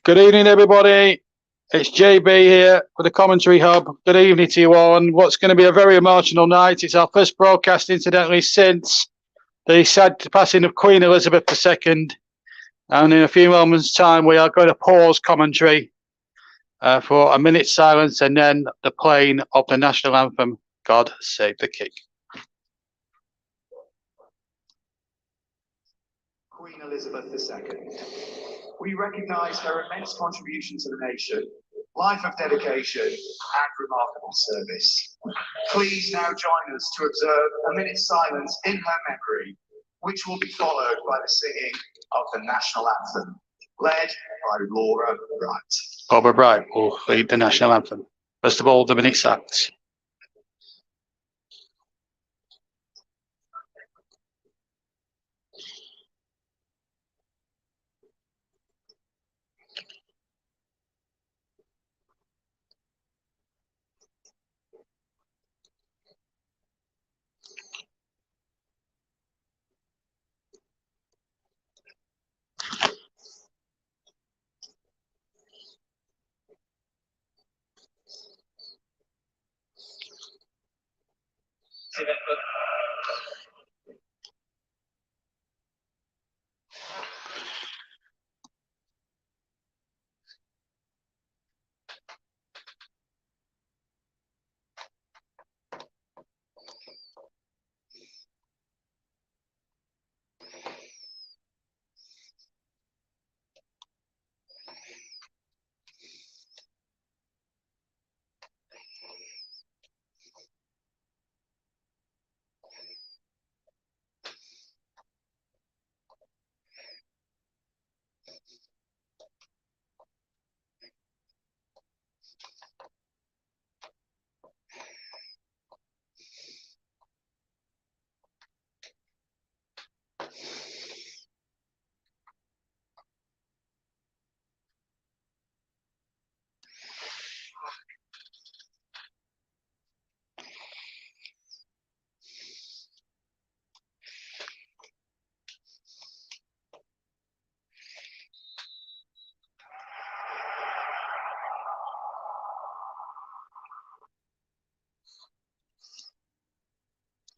Good evening, everybody. It's JB here for the Commentary Hub. Good evening to you all. And what's going to be a very emotional night. It's our first broadcast, incidentally, since the sad passing of Queen Elizabeth II. And in a few moments' time, we are going to pause commentary for a minute's silence and then the playing of the national anthem, God Save the King. Queen Elizabeth II. We recognise her immense contribution to the nation, life of dedication and remarkable service. Please now join us to observe a minute's silence in her memory, which will be followed by the singing of the national anthem, led by Laura Bright. Laura Bright will lead the national anthem. First of all, the minute silence.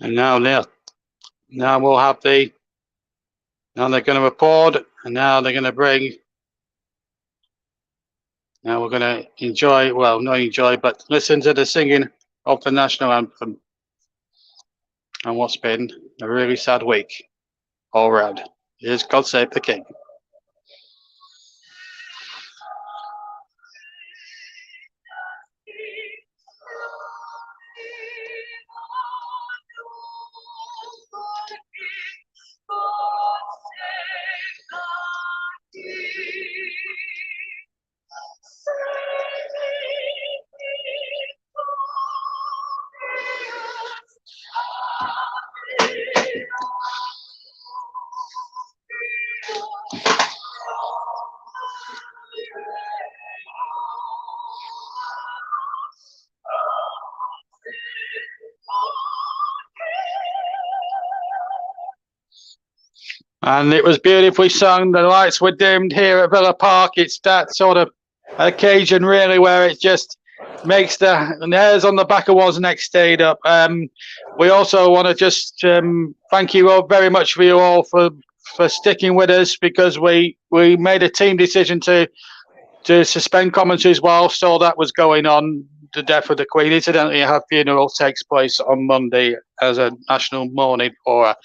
And now we'll have now they're going to applaud, and now they're going to bring, now we're going to enjoy, well, not enjoy, but listen to the singing of the national anthem and what's been a really sad week all round. Here's God Save the King. And it was beautifully sung. The lights were dimmed here at Villa Park. It's that sort of occasion, really, where it just makes the hairs on the back of one's neck stand up. We also want to just thank you all very much for you all for sticking with us, because we made a team decision to suspend commentaries whilst all that was going on. The death of the Queen. Incidentally, her funeral takes place on Monday as a national mourning for her.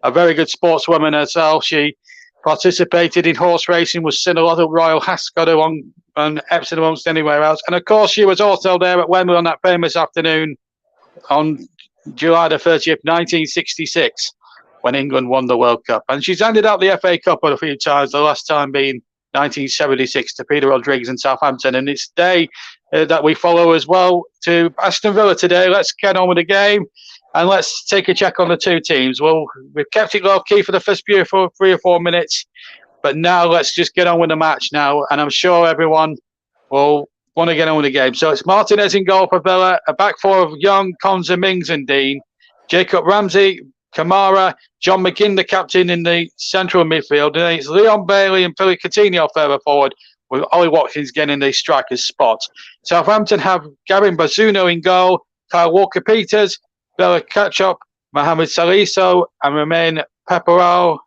A very good sportswoman herself. She participated in horse racing, was seen a lot of Royal Ascot on Epsom amongst anywhere else. And of course, she was also there at Wembley on that famous afternoon on July the 30th, 1966, when England won the World Cup. And she's handed out the FA Cup a few times, the last time being 1976 to Peter Rodriguez and Southampton. And it's day that we follow as well to Aston Villa today. Let's get on with the game and let's take a check on the two teams. Well, we've kept it low key for the first beautiful 3 or 4 minutes, but now let's just get on with the match now. And I'm sure everyone will want to get on with the game. So it's Martinez in goal for Villa, a back four of Young, Konza, Mings and Dean, Jacob Ramsey, Kamara, John McGinn, the captain in the central midfield. And it's Leon Bailey and Philip Coutinho further forward, with Ollie Watkins getting the striker's spot. Southampton have Gavin Bazunu in goal, Kyle Walker-Peters, Bella Ketchup, Mohamed Salisu, and Romain Peperao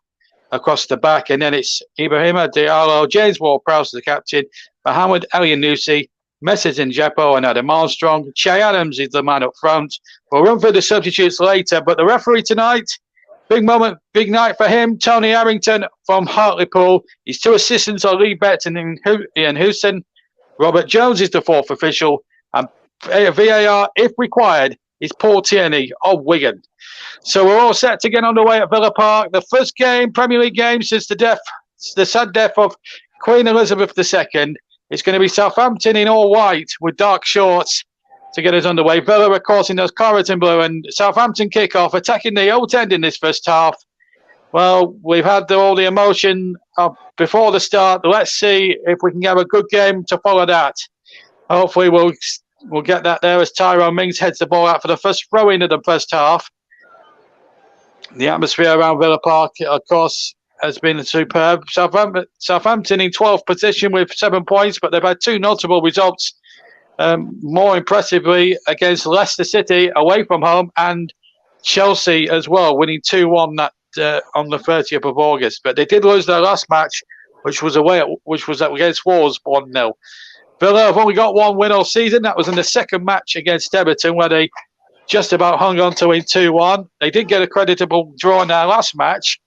across the back. And then it's Ibrahima Diallo, James Ward-Prowse the captain, Mohamed Elyounoussi, Messrs and Jeppo, and Adam Armstrong. Che Adams is the man up front. We'll run through the substitutes later, but the referee tonight, big moment, big night for him. Tony Harrington from Hartlepool. His 2 assistants are Lee Betton and Ian Houston. Robert Jones is the 4th official. And VAR, if required, is Paul Tierney of Wigan. So we're all set to get underway at Villa Park. The first game, Premier League game, since the sad death of Queen Elizabeth II. It's going to be Southampton in all white with dark shorts to get us underway. Villa, of course, in those claret and blue, and Southampton kick-off, attacking the old end in this first half. Well, we've had all the emotion before the start. Let's see if we can have a good game to follow that. Hopefully we'll get that there as Tyrone Mings heads the ball out for the first throw-in of the first half. The atmosphere around Villa Park, of course, has been superb. Southampton in 12th position with 7 points, but they've had 2 notable results. More impressively against Leicester City away from home and Chelsea as well, winning 2-1 on the 30th of August. But they did lose their last match, which was against Wolves 1-0. Villa have only got 1 win all season. That was in the second match against Everton, where they just about hung on to win 2-1. They did get a creditable draw in their last match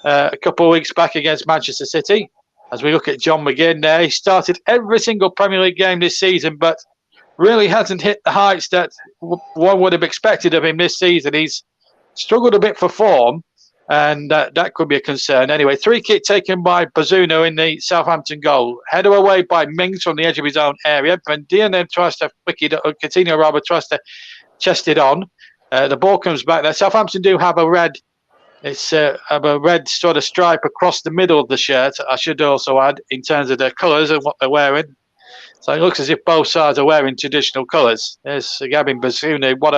a couple of weeks back against Manchester City. As we look at John McGinn there, he started every single Premier League game this season, but really hasn't hit the heights that one would have expected of him this season. He's struggled a bit for form, and that could be a concern. Anyway, 3 kick taken by Bazunu in the Southampton goal. Header away by Mings from the edge of his own area. Buendia then tries to flick it, Coutinho rather tries to chest it on. The ball comes back there. Southampton do have a red. It's a red sort of stripe across the middle of the shirt, I should also add, in terms of their colours and what they're wearing. So it looks as if both sides are wearing traditional colours. There's Gavin Bazunu. What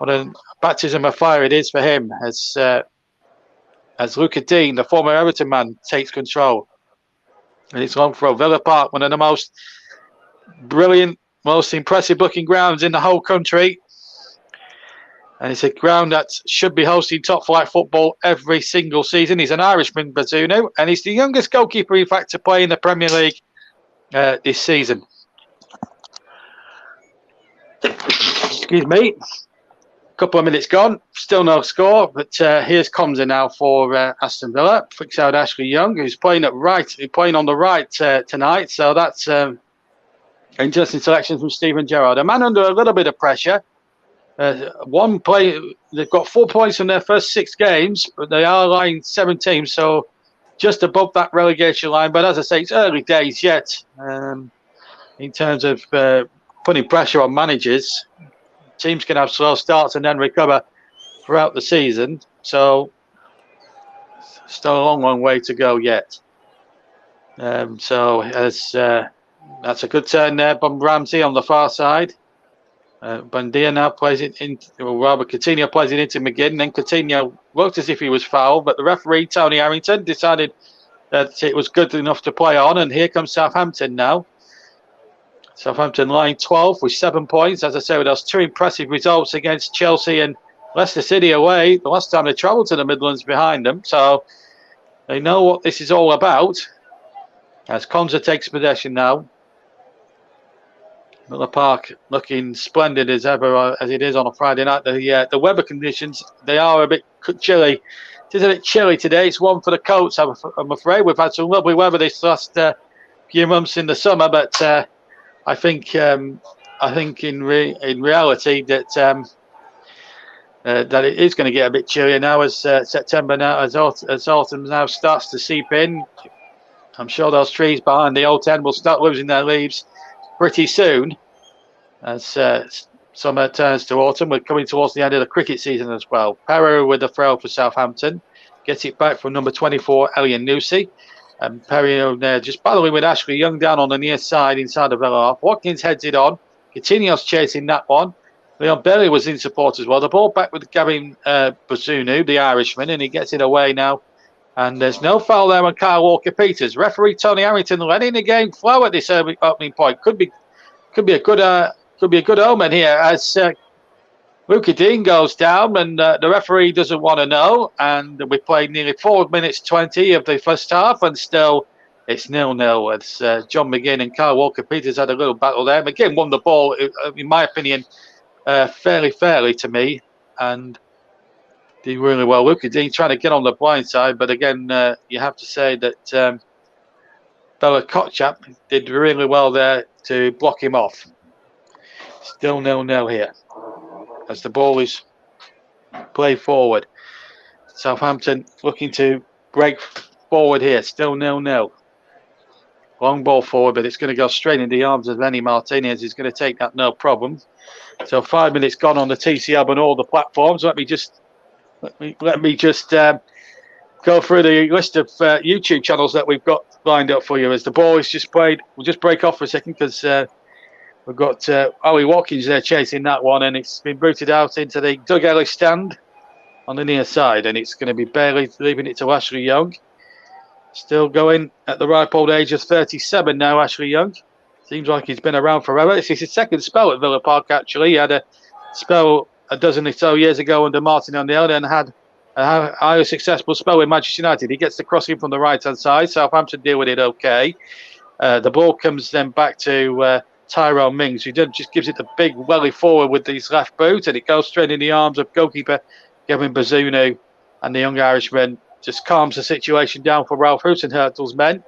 a baptism of fire it is for him as Luca Dean, the former Everton man, takes control. And it's long throw. Villa Park, one of the most brilliant, most impressive looking grounds in the whole country. And it's a ground that should be hosting top flight football every single season. He's an Irishman, Bazunu, and he's the youngest goalkeeper, in fact, to play in the Premier League this season. Excuse me. A couple of minutes gone. Still no score, but here's Comza now for Aston Villa. Flicks out Ashley Young, who's playing on the right tonight. So that's interesting selection from Stephen Gerrard. A man under a little bit of pressure. One play, they've got 4 points from their first 6 games, but they are lying 17, so just above that relegation line. But as I say, it's early days yet in terms of putting pressure on managers. Teams can have slow starts and then recover throughout the season, so still a long way to go yet. So as that's a good turn there from Ramsey on the far side. Buendia now plays it in, or rather Coutinho plays it into McGinn. Then Coutinho looked as if he was fouled, but the referee, Tony Harrington, decided that it was good enough to play on. And here comes Southampton now. Southampton lying 12th with 7 points. As I say, with those 2 impressive results against Chelsea and Leicester City away, the last time they travelled to the Midlands behind them. So they know what this is all about. As Konza takes possession now. Villa Park looking splendid as ever, as it is on a Friday night. The weather conditions, they are a bit chilly. It is a bit chilly today. It's one for the coats, I'm afraid. We've had some lovely weather this last few months in the summer, but I think in reality that that it is going to get a bit chillier now as September now, as autumn now starts to seep in. I'm sure those trees behind the Old End will start losing their leaves pretty soon as summer turns to autumn. We're coming towards the end of the cricket season as well. Perro with the throw for Southampton. Gets it back from number 24, Elyounoussi. And Perro there just battling with Ashley Young down on the near side inside the Villa half. Watkins heads it on. Coutinho's chasing that one. Leon Bailey was in support as well. The ball back with Gavin Bazunu, the Irishman, and he gets it away now. And there's no foul there on Kyle Walker-Peters. Referee Tony Harrington letting the game flow at this opening point. Could be a good omen here as Luca Dean goes down, and the referee doesn't want to know. And we played nearly 4 minutes 20 of the first half, and still it's 0-0. As John McGinn and Kyle Walker-Peters had a little battle there. McGinn won the ball, in my opinion, fairly to me, and did really well. Luca Dean trying to get on the blind side, but again, you have to say that Bella Kotchap did really well there to block him off. Still 0-0 here as the ball is played forward. Southampton looking to break forward here. Still 0-0. Long ball forward, but it's going to go straight into the arms of Lenny Martinez. He's going to take that no problem. So 5 minutes gone on the TC Hub and all the platforms. Let me just go through the list of YouTube channels that we've got lined up for you as the ball is just played. We'll just break off for a second because we've got Ollie Watkins there chasing that one, and it's been booted out into the Doug Ellis stand on the near side, and it's going to be Bailey leaving it to Ashley Young. Still going at the ripe old age of 37 now, Ashley Young. Seems like he's been around forever. It's his second spell at Villa Park, actually. He had a spell a dozen or so years ago under Martin O'Neill and had a highly successful spell with Manchester United. He gets the crossing from the right-hand side. Southampton deal with it okay. The ball comes then back to Tyrone Mings, who just gives it the big welly forward with his left boot, and it goes straight in the arms of goalkeeper Kevin Bazunu, and the young Irishman just calms the situation down for Ralph Husenhurtl's men.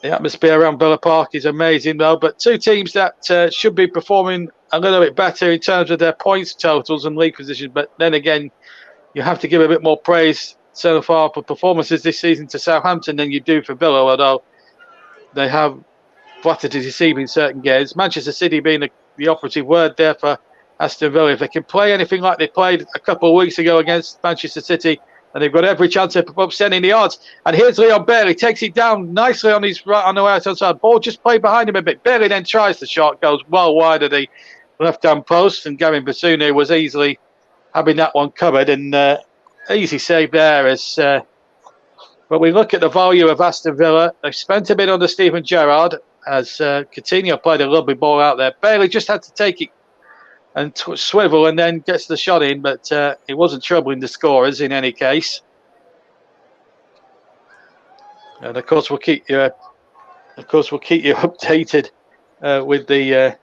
The atmosphere around Villa Park is amazing, though, but two teams that should be performing a little bit better in terms of their points totals and league position. But then again, you have to give a bit more praise so far for performances this season to Southampton than you do for Villa, although they have flattered to deceive in certain games. Manchester City being the operative word there for Aston Villa. If they can play anything like they played a couple of weeks ago against Manchester City, and they've got every chance of upsetting the odds. And here's Leon Bailey, takes it down nicely on his right, on the right hand side. Ball just played behind him a bit. Bailey then tries the shot, goes well wide of the left-hand post, and Gavin Basunu was easily having that one covered, and easy save there. As but we look at the value of Aston Villa, they've spent a bit on the Steven Gerrard, as Coutinho played a lovely ball out there. Bailey just had to take it and swivel and then gets the shot in, but it wasn't troubling the scorers in any case. And of course, we'll keep you updated with the.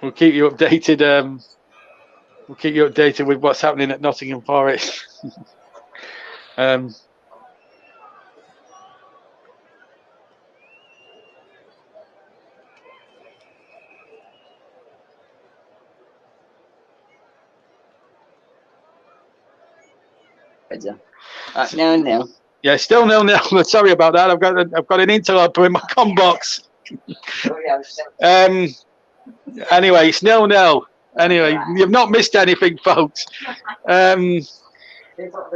We'll keep you updated. We'll keep you updated with what's happening at Nottingham Forest. No. Yeah, still 0-0. Sorry about that. I've got an interloper in my com box. Anyway, it's 0-0. Anyway, you've not missed anything, folks.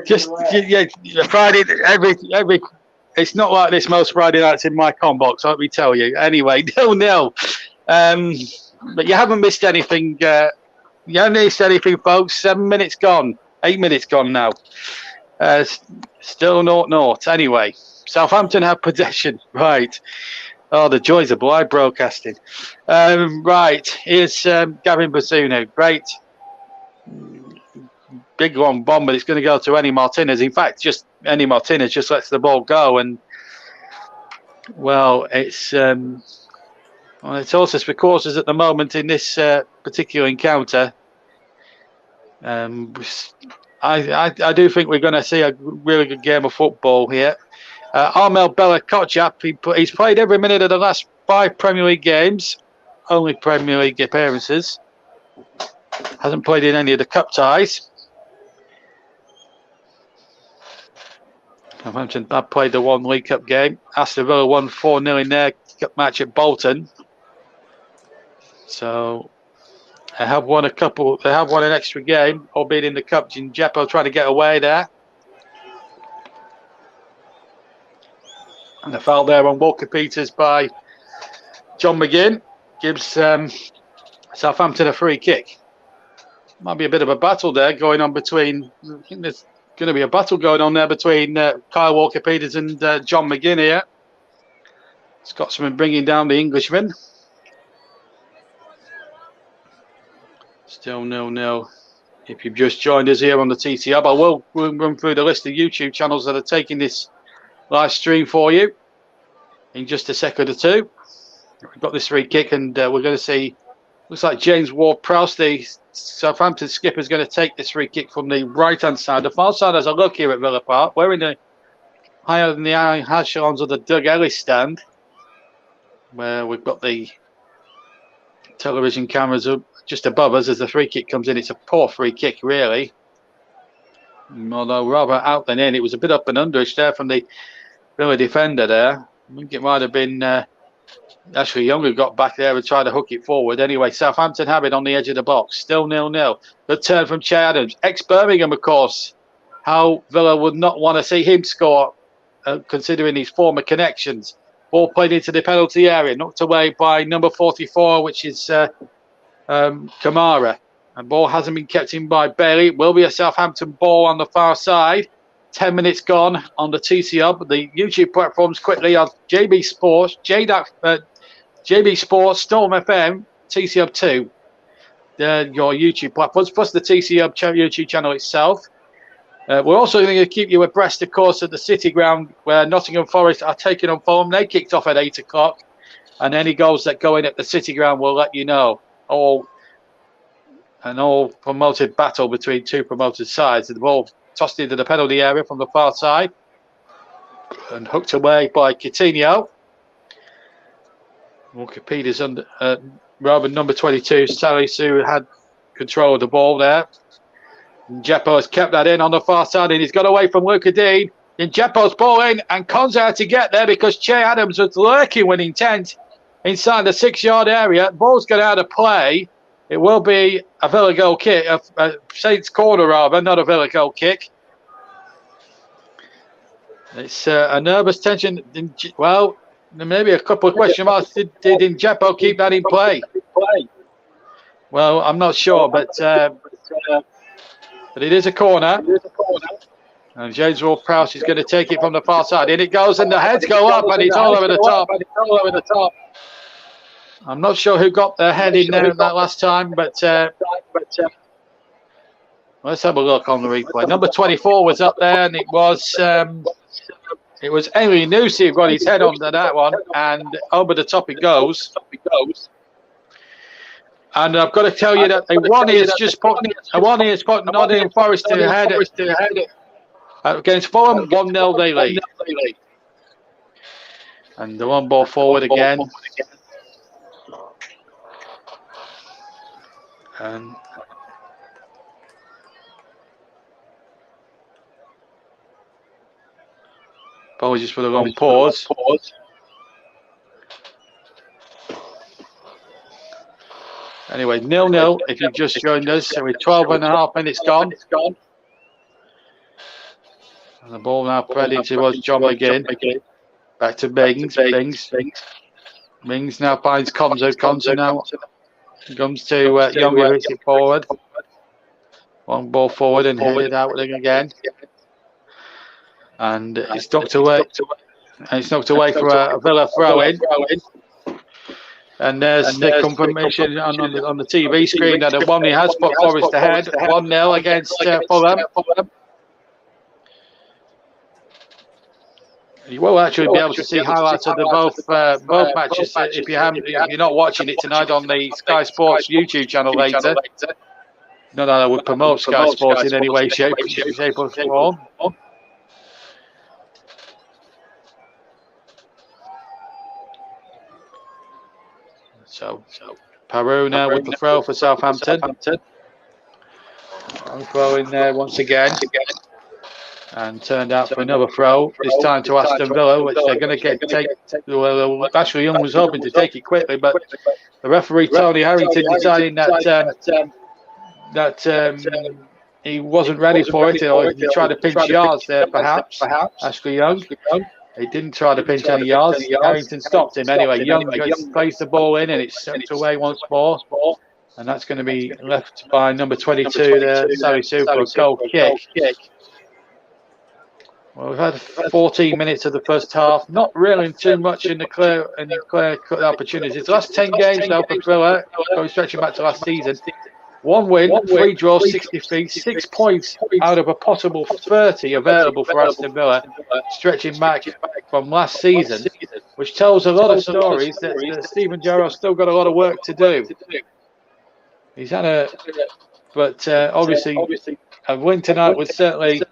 Just Friday every. It's not like this most Friday nights in my com box. Let me tell you. Anyway, 0-0. But you haven't missed anything. You haven't missed anything, folks. 7 minutes gone. 8 minutes gone now. Still 0-0. Anyway, Southampton have possession. Right. Oh, the joys of live broadcasting. Right. Here's Gavin Basunu. Great. Big long bomb, but it's going to go to Eni Martinez. In fact, just Eni Martinez just lets the ball go. And, well, it's horses for courses at the moment in this particular encounter. I do think we're going to see a really good game of football here. Armel Bella Kotchap, he's played every minute of the last 5 Premier League games, only Premier League appearances. Hasn't played in any of the cup ties. Southampton have played the one League Cup game. Aston Villa won 4-0 in their cup match at Bolton. So they have won a couple. They have won an extra game, albeit in the cup. Djepo trying to get away there. And the foul there on Walker-Peters by John McGinn gives Southampton a free kick. Might be a bit of a battle there going on between. I think there's going to be a battle going on there between Kyle Walker-Peters and John McGinn here. Scotsman bringing down the Englishman. Still 0-0. If you've just joined us here on the TT Hub, I will run through the list of YouTube channels that are taking this live stream for you in just a second or two. We've got this free kick, and we're going to see. Looks like James Ward-Prowse, the Southampton skipper, is going to take this free kick from the right-hand side. The far side has a look here at Villa Park. We're in the higher than the echelons of the Doug Ellis stand, where we've got the television cameras up just above us as the free kick comes in. It's a poor free kick, really. Although rather out than in. It was a bit up and underish there from the Villa defender there. I think it might have been Ashley Young who got back there and tried to hook it forward. Anyway, Southampton have it on the edge of the box. Still 0-0. Good turn from Che Adams. Ex-Birmingham, of course. How Villa would not want to see him score, considering his former connections. Ball played into the penalty area. Knocked away by number 44, which is Kamara. And ball hasn't been kept in by Bailey. It will be a Southampton ball on the far side. 10 minutes gone on the TC Hub. The YouTube platforms quickly are JB Sports, JB Sports, Storm FM, TC Hub 2. Your YouTube platforms, plus the TC Hub YouTube channel itself. We're also going to keep you abreast, of course, at the City Ground, where Nottingham Forest are taking on Fulham. They kicked off at 8 o'clock. And any goals that go in at the City Ground will let you know. All promoted battle between two promoted sides. The ball tossed into the penalty area from the far side and hooked away by Coutinho. Walker-Peters under rather number 22, Salisu, had control of the ball there. And Jeppo has kept that in on the far side, and he's got away from Luca Dean. And Jeppo's ball in, and Konza had to get there because Che Adams was lurking with intent inside the 6-yard area. Ball's got out of play. It will be a Villa goal kick, a Saints corner rather, not a Villa goal kick. It's a nervous tension. Well, maybe a couple of question marks. Did Njeppo keep that in play? Well, I'm not sure, but it is a corner. And James Ward-Prowse is going to take it from the far side. In it goes, and the heads go up, and it's all over the top. I'm not sure who got their head in there that last time, but let's have a look on the replay. Number 24 was up there, and it was Henry Newsy who got his head onto that one, and over the top it goes. And I've got to tell you that one is put Nottingham Forest to head against Fulham. 1-0 they lead. And the one ball forward again. And apologies for the long pause. Anyway, 0-0 if you've just joined us. So with 12.5 minutes gone. And the ball now spreading towards John McGinn. Back to Mings. Mings now finds Konza. Konza now comes to Young, who hits it forward. One ball forward and headed out again. And it's knocked away. And it's knocked away for a Villa throw-in. And there's the confirmation on the TV screen that Awani has put Forest ahead. 1-0 against Fulham. You will actually be able to see highlights of the both matches if you're not watching it tonight on the Sky Sports YouTube channel later. Not that I would promote Sky Sports in any way, shape or form. So Peru now with the throw for Southampton. Throw in there once again. And turned out for another throw, this time to Aston Villa, which they're going to take. Well, Ashley Young was hoping to take it quickly, but the referee Tony Harrington deciding that he wasn't ready for it, or he tried to pinch yards there, perhaps. Ashley Young, he didn't try to pinch any yards. Harrington stopped him anyway. Young plays the ball in, and it's sent away once more. And that's going to be left by number 22 there, Sally Sue, for a goal kick. Well, we've had 14 minutes of the first half, not really too much in the clear cut opportunities. The last 10 games now for Villa, going stretching back to last season. 1 win, 3 draws, 60 defeats, 6 points out of a possible 30 available for Aston Villa, stretching back from last season, which tells a lot of stories that Stephen Gerrard's still got a lot of work to do. He's had but obviously a win tonight would certainly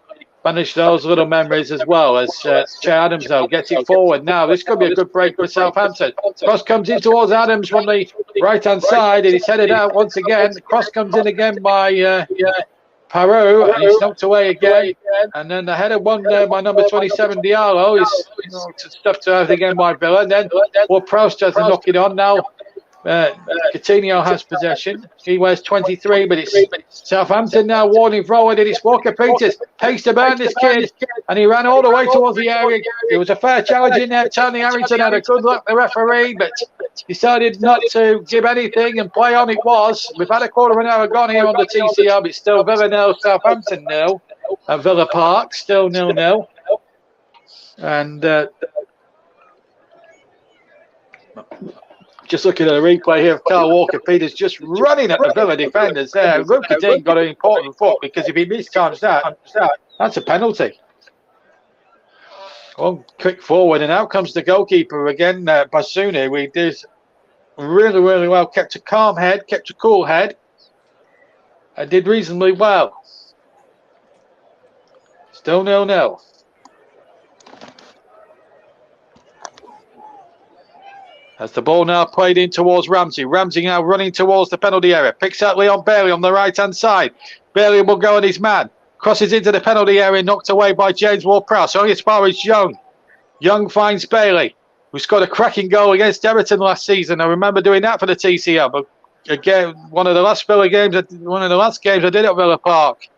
banish those little memories, as well as Che Adams though gets it forward now. This could be a good break for Southampton. Cross comes in towards Adams from the right hand side, and he's headed out once again. The cross comes in again by Peru, and he's knocked away again. And then the header one there by number 27 Diallo is stuffed out again by Villa. And then Proust has to knock it on now. Coutinho has possession. He wears 23, but it's Southampton now warning forward, and it's Walker Peters takes to burn this kid, and he ran all the way towards the area. It was a fair challenge in there. Tony Harrington had a good look, the referee, but decided not to give anything, and play on it was. We've had a quarter of an hour gone here on the TCR. It's still Villa 0, Southampton 0 at Villa Park, still 0-0. And just looking at a replay here of Carl Walker-Peters just running at the Villa defenders there. Ruka Dean got an important foot, because if he mistimes that, that's a penalty. One quick forward, and out comes the goalkeeper again, Basuni. We did really, really well. Kept a calm head, kept a cool head, and did reasonably well. Still 0-0. As the ball now played in towards Ramsey. Ramsey now running towards the penalty area. Picks out Leon Bailey on the right-hand side. Bailey will go on his man. Crosses into the penalty area, knocked away by James Ward-Prowse. Only as far as Young. Young finds Bailey, who scored a cracking goal against Everton last season. I remember doing that for the TCR. But again, one of the last games I did at Villa Park.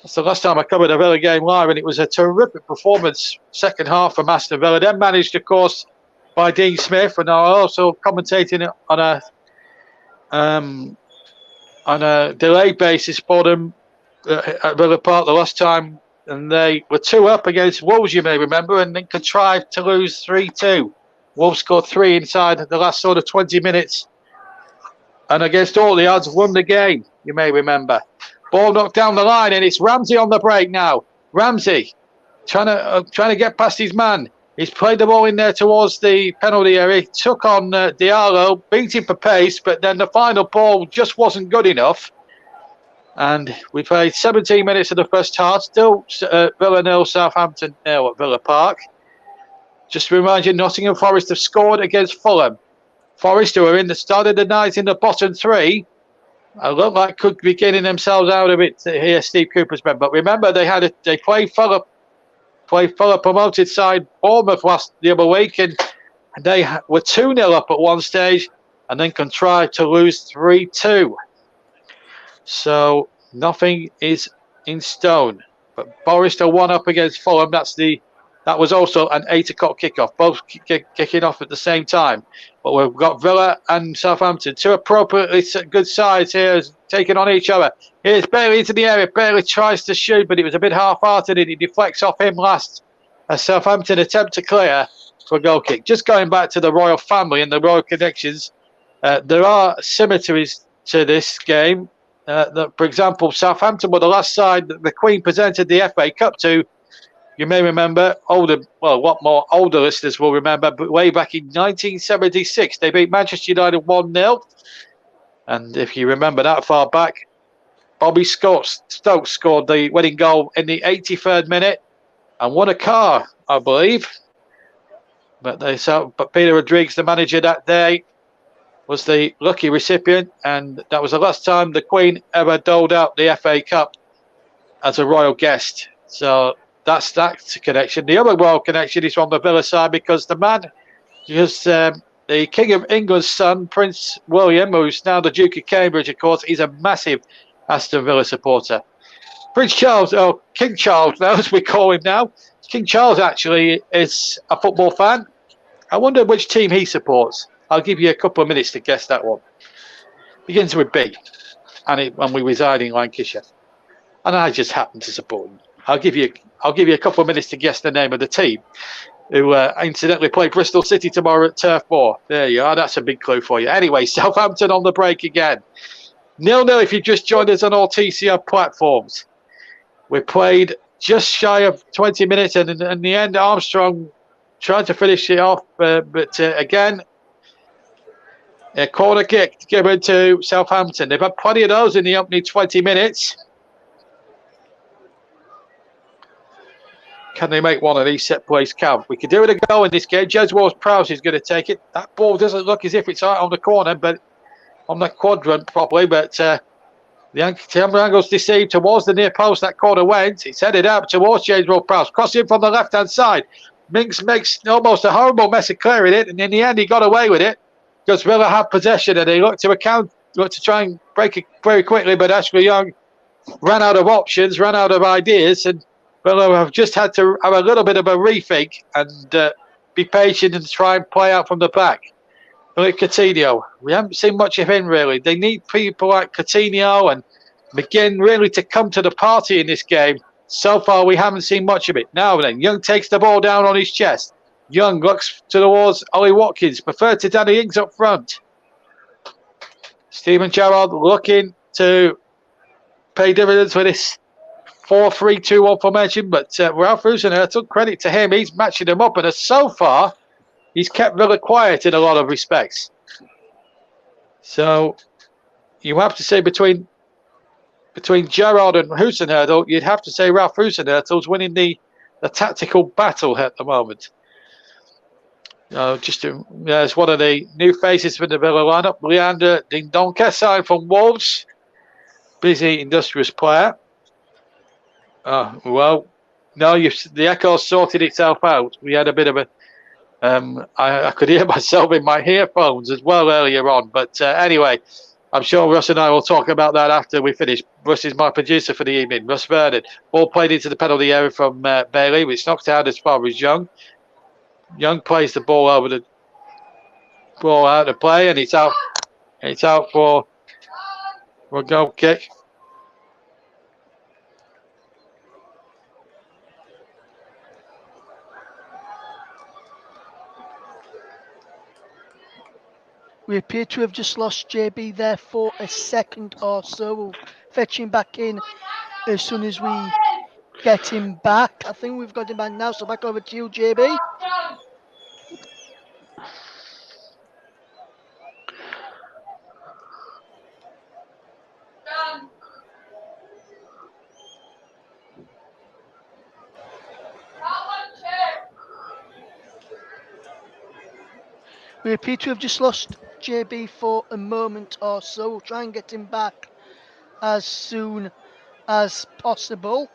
That's the last time I covered a Villa game live, and it was a terrific performance second half from Aston Villa. Then managed, of course, by Dean Smith, and are also commentating on a delayed basis for them at Villa Park the last time, and they were 2 up against Wolves, you may remember, and then contrived to lose 3-2. Wolves scored 3 inside the last sort of 20 minutes, and against all the odds won the game, you may remember. Ball knocked down the line, and it's Ramsey on the break now. Ramsey trying to get past his man. He's played the ball in there towards the penalty area. He took on Diallo, beat him for pace, but then the final ball just wasn't good enough. And we played 17 minutes of the first half. Still Villa 0, Southampton 0 at Villa Park. Just to remind you, Nottingham Forest have scored against Fulham. Forest, who are in the start of the night in the bottom 3, look like could be getting themselves out of it here, Steve Cooper's men. But remember, they played Fulham promoted side Bournemouth the other week, and they were 2-0 up at one stage and then contrived to lose 3-2. So nothing is in stone. But Forest are 1 up against Fulham. That was also an 8 o'clock kickoff, both kicking off at the same time. But we've got Villa and Southampton, 2 appropriately good sides here, taking on each other. Here's Bailey into the area. Bailey tries to shoot, but it was a bit half-hearted, and he deflects off him last as Southampton attempt to clear for a goal kick. Just going back to the royal family and the royal connections, there are symmetries to this game. For example, Southampton were the last side that the Queen presented the FA Cup to. You may remember, older listeners will remember, but way back in 1976, they beat Manchester United 1-0. And if you remember that far back, Bobby Stokes scored the winning goal in the 83rd minute and won a car, I believe. But Peter Rodriguez, the manager that day, was the lucky recipient, and that was the last time the Queen ever doled out the FA Cup as a royal guest. So that's that connection. The other royal connection is from the Villa side, because the man, the King of England's son, Prince William, who's now the Duke of Cambridge, of course, is a massive Aston Villa supporter. Prince Charles, or King Charles now, as we call him now. King Charles actually is a football fan. I wonder which team he supports. I'll give you a couple of minutes to guess that one. Begins with B, and we reside in Lancashire. And I just happen to support them. I'll give you a couple of minutes to guess the name of the team, who incidentally play Bristol City tomorrow at Turf Moor. There you are. That's a big clue for you. Anyway, Southampton on the break again. 0-0 if you just joined us on all TCR platforms. We played just shy of 20 minutes, and in the end, Armstrong tried to finish it off, but again, a corner kick given to Southampton. They've had plenty of those in the opening 20 minutes. Can they make one of these set plays count? We could do it a goal in this game. Jez Ward-Prowse is going to take it. That ball doesn't look as if it's out on the corner, but on the quadrant properly. But the camera angle's deceived towards the near post. That corner went. It's headed out towards Jez Ward-Prowse. Crossing from the left-hand side. Minks makes almost a horrible mess of clearing it, and in the end, he got away with it because Villa had possession, and they looked to try and break it very quickly. But Ashley Young ran out of options, ran out of ideas, and Villa have just had to have a little bit of a rethink and be patient and try and play out from the back. Like Coutinho, we haven't seen much of him really. They need people like Coutinho and McGinn really to come to the party in this game. So far, we haven't seen much of it. Now then, Young takes the ball down on his chest. Young looks towards Ollie Watkins, preferred to Danny Ings up front. Steven Gerrard looking to pay dividends for this 4-3-2-1 formation, but Ralph Huijsenhüttl, credit to him, he's matching them up, and so far, he's kept Villa quiet in a lot of respects. So, you have to say between Gerrard and Huijsenhüttl, you'd have to say Ralph Huijsenhüttl's winning the tactical battle at the moment. There's one of the new faces for the Villa lineup, Leander Dingdonker, signed from Wolves. Busy, industrious player. The echo sorted itself out. We had a bit of a... I could hear myself in my earphones as well earlier on. But anyway, I'm sure Russ and I will talk about that after we finish. Russ is my producer for the evening. Russ Vernon. Ball played into the penalty area from Bailey, which knocked out as far as Young. Young plays the ball out of play, and it's out. It's out for a goal kick. We appear to have just lost JB there for a second or so. We'll fetch him back in as soon as we get him back. I think we've got him back now, so back over to you, JB. We appear to have just lost JB for a moment or so. We'll try and get him back as soon as possible.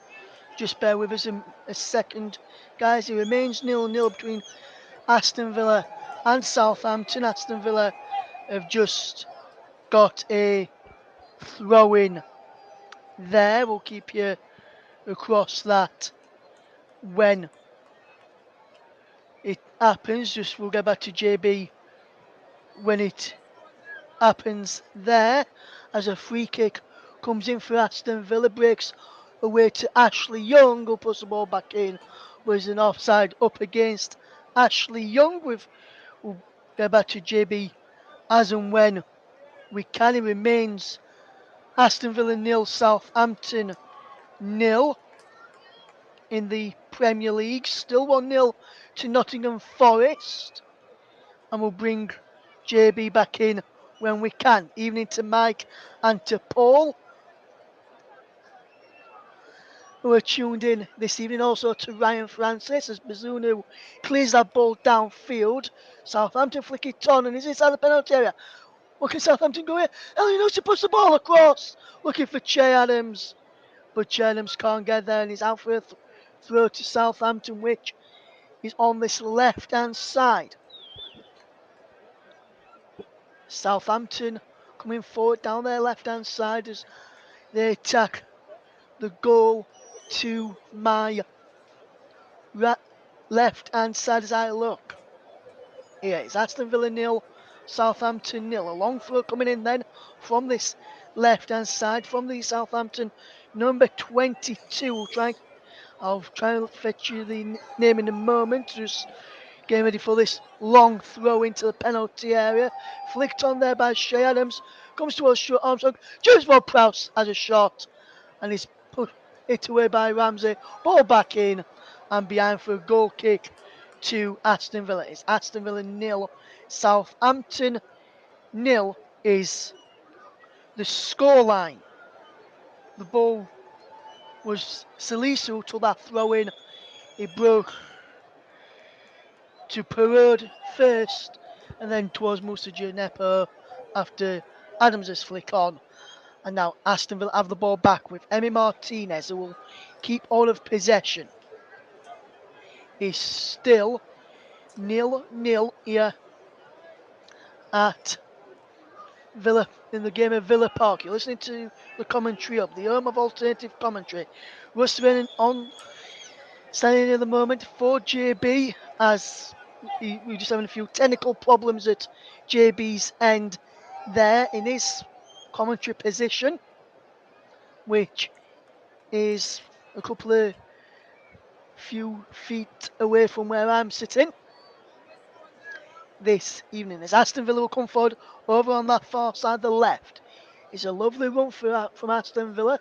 Just bear with us a second, guys. It remains 0-0 between Aston Villa and Southampton. Aston Villa have just got a throw-in there. We'll keep you across that when it happens. We'll get back to JB when it happens there, as a free kick comes in for Aston Villa, breaks away to Ashley Young, who puts the ball back in. Was an offside up against Ashley Young. We'll get back to JB as and when we can. It remains Aston Villa 0, Southampton 0 in the Premier League. Still 1-0 to Nottingham Forest. And we'll bring JB back in when we can. Evening to Mike and to Paul, who are tuned in this evening. Also to Ryan Francis as Bazunu clears that ball downfield. Southampton flick it on, and is inside the penalty area. What can Southampton go here? Elyounoussi puts the ball across, looking for Che Adams. But Che Adams can't get there, and he's out for a throw to Southampton, which is on this left-hand side. Southampton coming forward down their left-hand side as they attack the goal to my left-hand side as I look. Here it's Aston Villa 0, Southampton 0. A long throw coming in then from this left-hand side from the Southampton number 22. I'll try and fetch you the name in a moment. Just getting ready for this long throw into the penalty area. Flicked on there by Shea Adams. Comes towards short Armstrong. James Ward-Prowse has a shot. And he's put it away by Ramsey. Ball back in. And behind for a goal kick to Aston Villa. It's Aston Villa 0. Southampton 0 is the scoreline. The ball was Salisu who took that throw in. He broke to Perraud first and then towards Moussa Djenepo after Adams' flick on. And now Aston Villa have the ball back with Emi Martinez, who will keep all of possession. It's still 0-0 here at Villa, in the game of Villa Park. You're listening to the commentary of the home of alternative commentary. Russ Brennan on standing in the moment for JB, as we're just having a few technical problems at JB's end there in his commentary position, which is a couple of few feet away from where I'm sitting this evening. As Aston Villa will come forward over on that far side, the left. It's a lovely run from Aston Villa,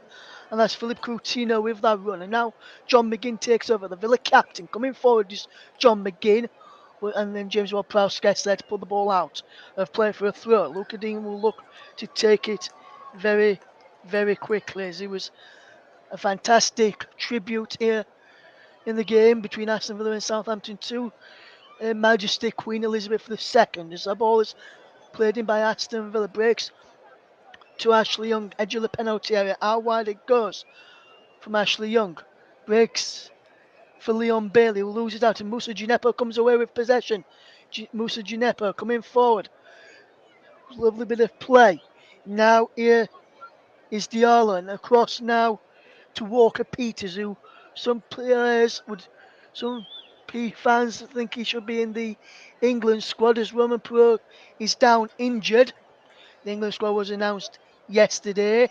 and that's Philip Coutinho with that run. And now John McGinn takes over. The Villa captain coming forward is John McGinn, and then James Ward-Prowse gets there to pull the ball out of play for a throw. Luca Dean will look to take it very, very quickly, as it was a fantastic tribute here in the game between Aston Villa and Southampton to Her Majesty Queen Elizabeth II. As the ball is played in by Aston Villa, breaks to Ashley Young, edge of the penalty area. How wide it goes from Ashley Young. Breaks for Leon Bailey, who loses out, and Moussa Djenepo comes away with possession. Moussa Djenepo coming forward. Lovely bit of play. Now here is Diallo, and across now to Walker Peters, who some fans think he should be in the England squad, as Roman Perraud is down injured. The England squad was announced yesterday.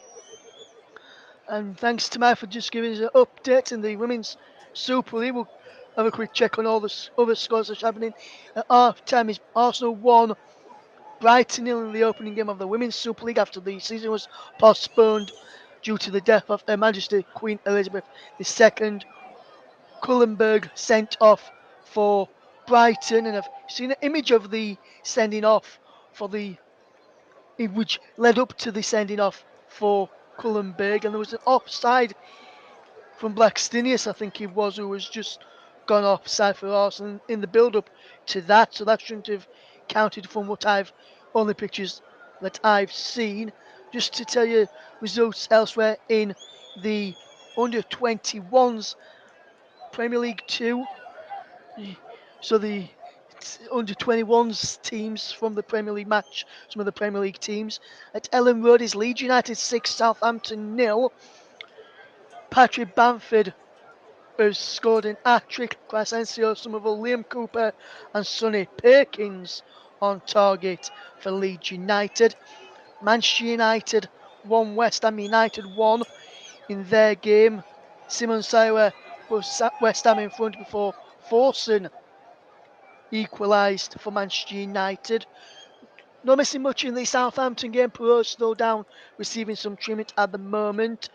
And thanks to Matt for just giving us an update in the Women's Super League. We'll have a quick check on all the other scores that's happening. At half time is Arsenal 1, Brighton 0 in the opening game of the Women's Super League after the season was postponed due to the death of Her Majesty Queen Elizabeth II. Cullenberg sent off for Brighton, and I've seen an image of the sending off which led up to the sending off for Cullenberg, and there was an offside from Blackstenius, I think he was, who was just gone offside for Arsenal in the build-up to that, so that shouldn't have counted from only pictures that I've seen. Just to tell you results elsewhere in the under-21s Premier League 2. So the under-21s teams from the Premier League match, some of the Premier League teams. At Ellen Road is Leeds United 6, Southampton 0. Patrick Bamford has scored an hat-trick. Crescencio Somerville, Liam Cooper and Sonny Perkins on target for Leeds United. Manchester United 1, West Ham United 1 in their game. Simon Sayer was West Ham in front before Forson equalised for Manchester United. Not missing much in the Southampton game. Perraud still down, receiving some treatment at the moment.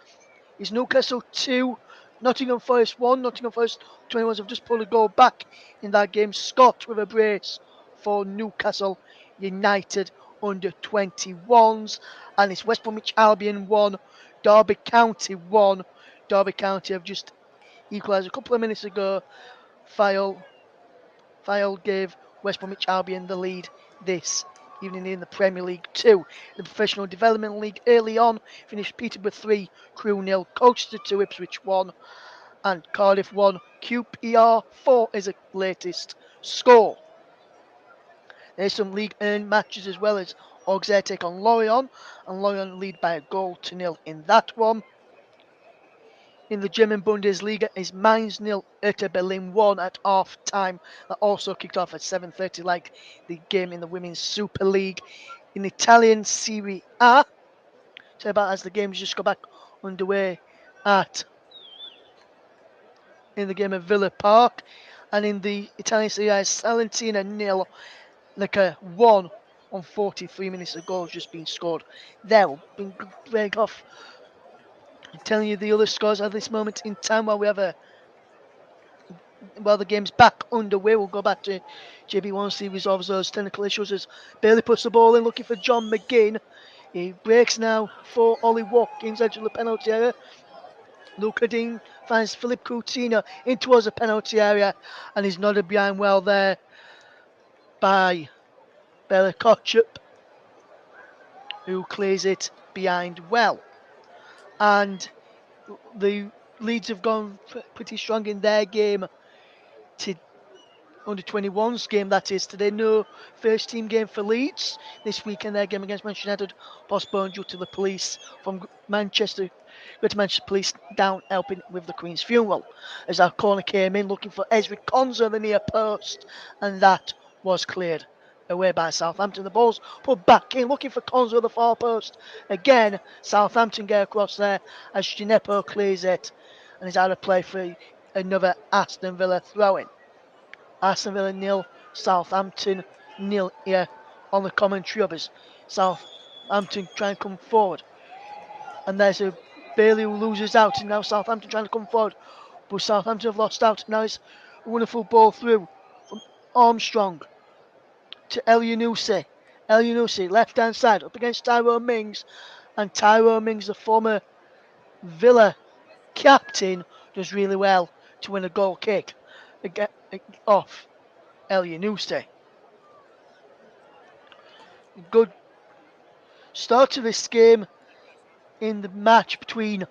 Is Newcastle 2, Nottingham Forest 1. Nottingham Forest 21s have just pulled a goal back in that game. Scott with a brace for Newcastle United under 21s. And it's West Bromwich Albion 1, Derby County 1. Derby County have just equalised a couple of minutes ago. File gave West Bromwich Albion the lead this evening in the Premier League 2. The Professional Development League early on finished Peterborough 3, Crewe 0, Colchester 2, Ipswich 1 and Cardiff 1. QPR 4 is the latest score. There's some league earned matches as well, as Auxerre take on Lorient, and Lorient lead by a goal to nil in that one. In the German Bundesliga is Mainz 0, Hertha Berlin 1 at half time. That also kicked off at 7:30 like the game in the Women's Super League. In Italian Serie A, say about as the games just go back underway in the game at Villa Park, and in the Italian Serie A, Salernitana 0, like a 1 on 43 minutes of goals just been scored. There will break off. I'm telling you the other scores at this moment in time while the game's back underway. We'll go back to JB1, see resolves those technical issues as Bailey puts the ball in looking for John McGinn. He breaks now for Ollie Watkins edge of the penalty area. Luca Dean finds Philip Coutinho in towards the penalty area, and he's nodded behind well there by Bela Kotchup, who clears it behind well. And the Leeds have gone pretty strong in their game, to under 21s game that is today. No first team game for Leeds this weekend. Their game against Manchester United postponed due to the police from Manchester. Greater Manchester Police down helping with the Queen's funeral. As our corner came in looking for Ezri Konza the near post, and that was cleared away by Southampton. The ball's put back in looking for Konza at the far post. Again, Southampton get across there as Gineppo clears it and is out of play for another Aston Villa throw-in. Aston Villa 0, Southampton 0 here on the commentary of us. Southampton trying to come forward. And there's a Bailey who loses out, and now Southampton trying to come forward. But Southampton have lost out. Now it's a wonderful ball through from Armstrong to El Yunusi. El Yunusi, left hand side, up against Tyrone Mings. And Tyrone Mings, the former Villa captain, does really well to win a goal kick off El Yunusi. Good start to this game in the match between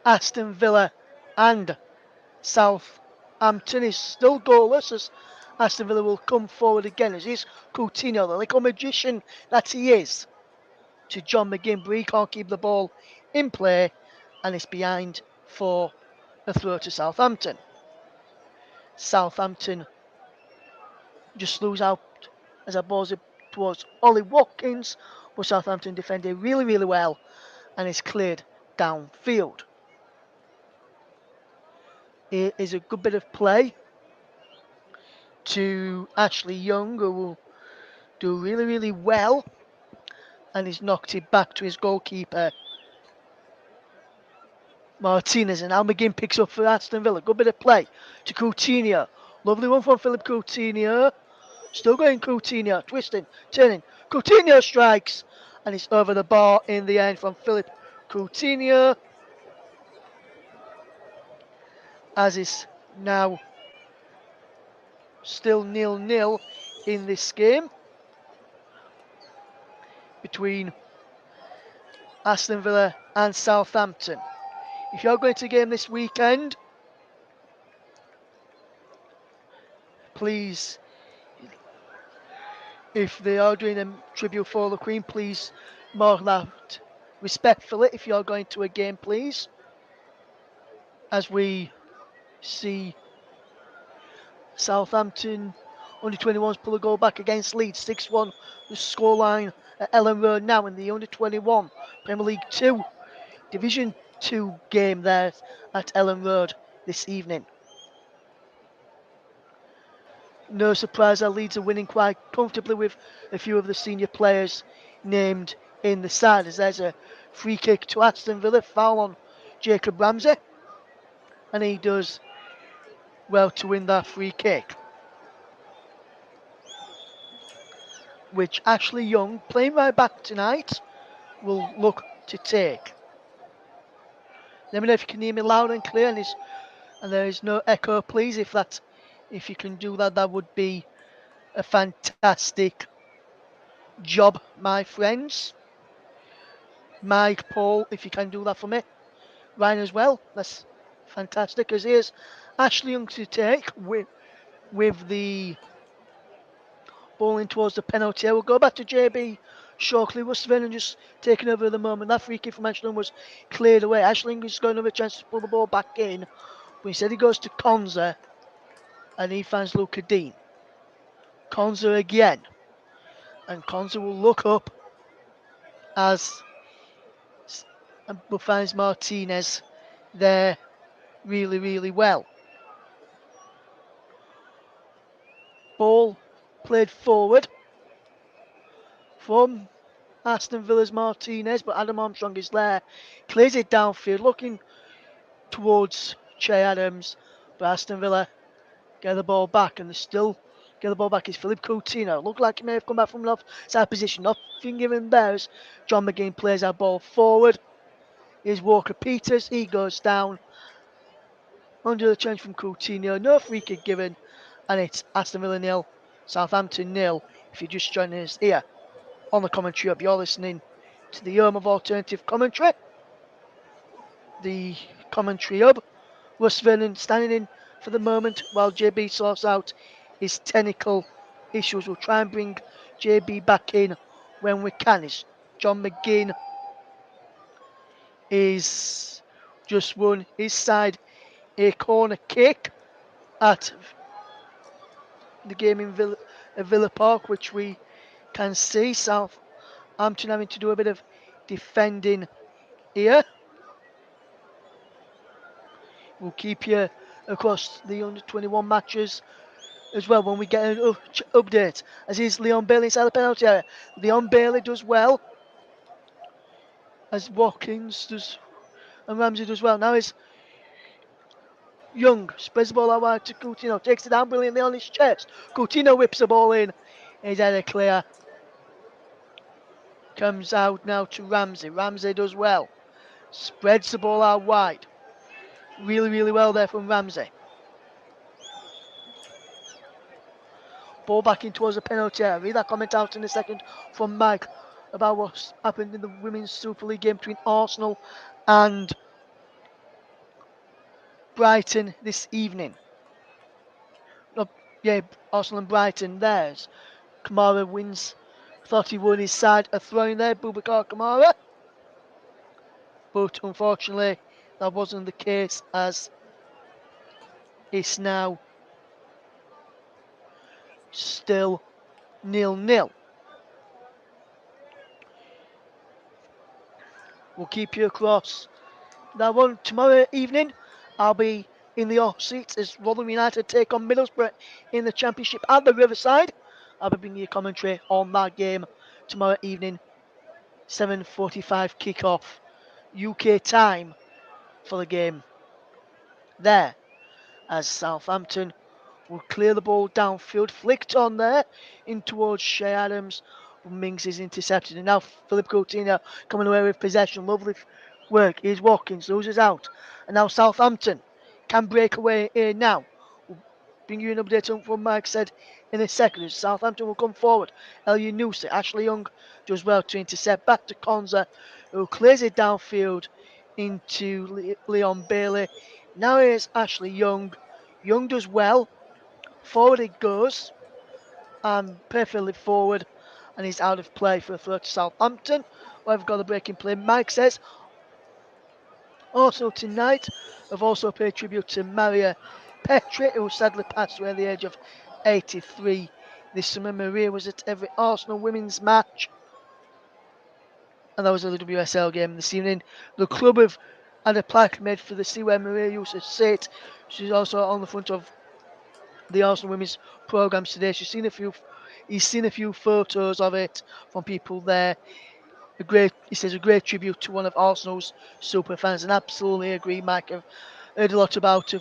Aston Villa and Southampton is still goalless as Aston Villa will come forward again as is Coutinho, the little magician that he is, to John McGinn, but he can't keep the ball in play and it's behind for a throw to Southampton. Southampton just lose out as I balls it towards Ollie Watkins, but Southampton defended really, really well and is cleared downfield. It is a good bit of play to Ashley Young, who will do really, really well, and he's knocked it back to his goalkeeper Martinez, and now McGinn picks up for Aston Villa. Good bit of play to Coutinho. Lovely one from Philip Coutinho. Still going Coutinho, twisting, turning. Coutinho strikes, and it's over the bar in the end from Philip Coutinho. As is now still 0-0 in this game between Aston Villa and Southampton. If you're going to a game this weekend, please, if they are doing a tribute for the Queen, please mark that respectfully if you're going to a game, please. As we see Southampton under 21s pull a goal back against Leeds, 6-1 the scoreline at Ellen Road now in the under 21 Premier League 2 Division 2 game there at Ellen Road this evening. No surprise that Leeds are winning quite comfortably with a few of the senior players named in the side, as there's a free kick to Aston Villa, foul on Jacob Ramsey, and he does well to win that free kick, which Ashley Young, playing right back tonight, will look to take. Let me know if you can hear me loud and clear, and there is no echo, please. If you can do that, that would be a fantastic job, my friends. Mike, Paul, if you can do that for me. Ryan as well, that's fantastic. As here's Ashley Young to take with the ball in towards the penalty. We'll go back to JB shortly. Russ Vernon just taking over at the moment. That free kick from Ashley Young was cleared away. Ashley Young has got another chance to pull the ball back in, but instead he goes to Konza and he finds Luca Dean. Konza again, and Konza will look up as but finds Martinez there really, really well. Ball played forward from Aston Villa's Martinez, but Adam Armstrong is there. Clears it downfield, looking towards Che Adams, but Aston Villa get the ball back, and they still get the ball back. Is Philippe Coutinho. Looked like he may have come back from an offside position. Nothing given there as John McGinn plays our ball forward. Here's Walker Peters. He goes down under the change from Coutinho. No free kick given, and it's Aston Villa 0, Southampton 0. If you're just joining us here on the commentary hub, you're listening to the home of alternative commentary. The commentary hub. Russ Vernon standing in for the moment while JB sorts out his technical issues. We'll try and bring JB back in when we can. It's John McGinn is just won his side a corner kick at the game in Villa Park, which we can see Southampton having to do a bit of defending here. We'll keep you across the under 21 matches as well when we get an update. As is Leon Bailey inside the penalty area. Leon Bailey does well, as Watkins does and Ramsey does well. Now is Young, spreads the ball out wide to Coutinho, takes it down brilliantly on his chest. Coutinho whips the ball in. His header clear. Comes out now to Ramsey. Ramsey does well. Spreads the ball out wide. Really, really well there from Ramsey. Ball back in towards the penalty area. Read that comment out in a second from Mike about what's happened in the Women's Super League game between Arsenal and Brighton this evening. Arsenal and Brighton. There's Kamara wins. Thought he won his side a throw in there, Boubacar Kamara. But unfortunately, that wasn't the case, as it's now still 0-0. We'll keep you across that one. Tomorrow evening, I'll be in the off seats as Rotherham United take on Middlesbrough in the Championship at the Riverside. I'll be bringing you commentary on that game tomorrow evening, 7:45 kickoff UK time for the game there, as Southampton will clear the ball downfield, flicked on there in towards Shea Adams. Mings is intercepted, and now Philippe Coutinho coming away with possession. Lovely work. Here's Watkins, loses out, and now Southampton can break away here now. We'll bring you an update on what Mike said in a second. Southampton will come forward. El Yunusi, Ashley Young does well to intercept. Back to Konza, who clears it downfield into Leon Bailey. Now here's Ashley Young. Young does well. Forward it goes, and perfectly forward, and he's out of play for a throw to Southampton. We've got the breaking play. Mike says, also tonight, I've also paid tribute to Maria Petri, who sadly passed away at the age of 83 this summer. Maria was at every Arsenal women's match, and that was a WSL game this evening. The club have had a plaque made for the seat where Maria used to sit. She's also on the front of the Arsenal women's programs today. He's seen a few photos of it from people there. He says a great tribute to one of Arsenal's super fans, and absolutely agree, Mike. I've heard a lot about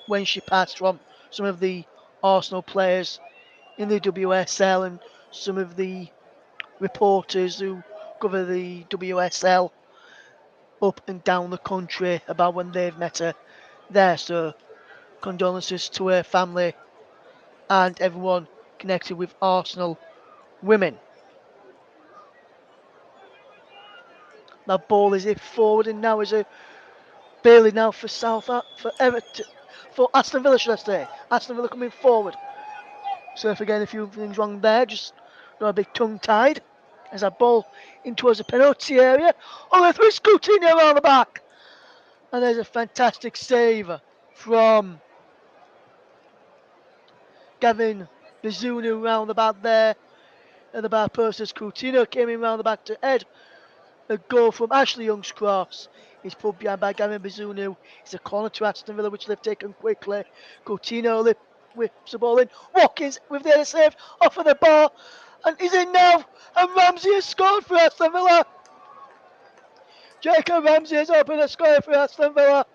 when she passed from some of the Arsenal players in the WSL and some of the reporters who cover the WSL up and down the country about when they've met her there. So condolences to her family and everyone connected with Arsenal women. That ball is hit forward, and now is a Bailey now for Everton, for Aston Villa, should I say? Aston Villa coming forward. So if again a few things wrong there, just not a big tongue tied. As that ball in towards the penalty area. Oh, through Coutinho around the back, and there's a fantastic save from Gavin Bizunu round the back there at the back post as Coutinho came in round the back to head A goal from Ashley Young's cross. He's pulled behind by Gavin Bazunu. It's a corner to Aston Villa, which they've taken quickly. Coutinho whips the ball in. Watkins with the header saved off of the bar. And he's in now. And Ramsey has scored for Aston Villa. Jacob Ramsey has opened a score for Aston Villa.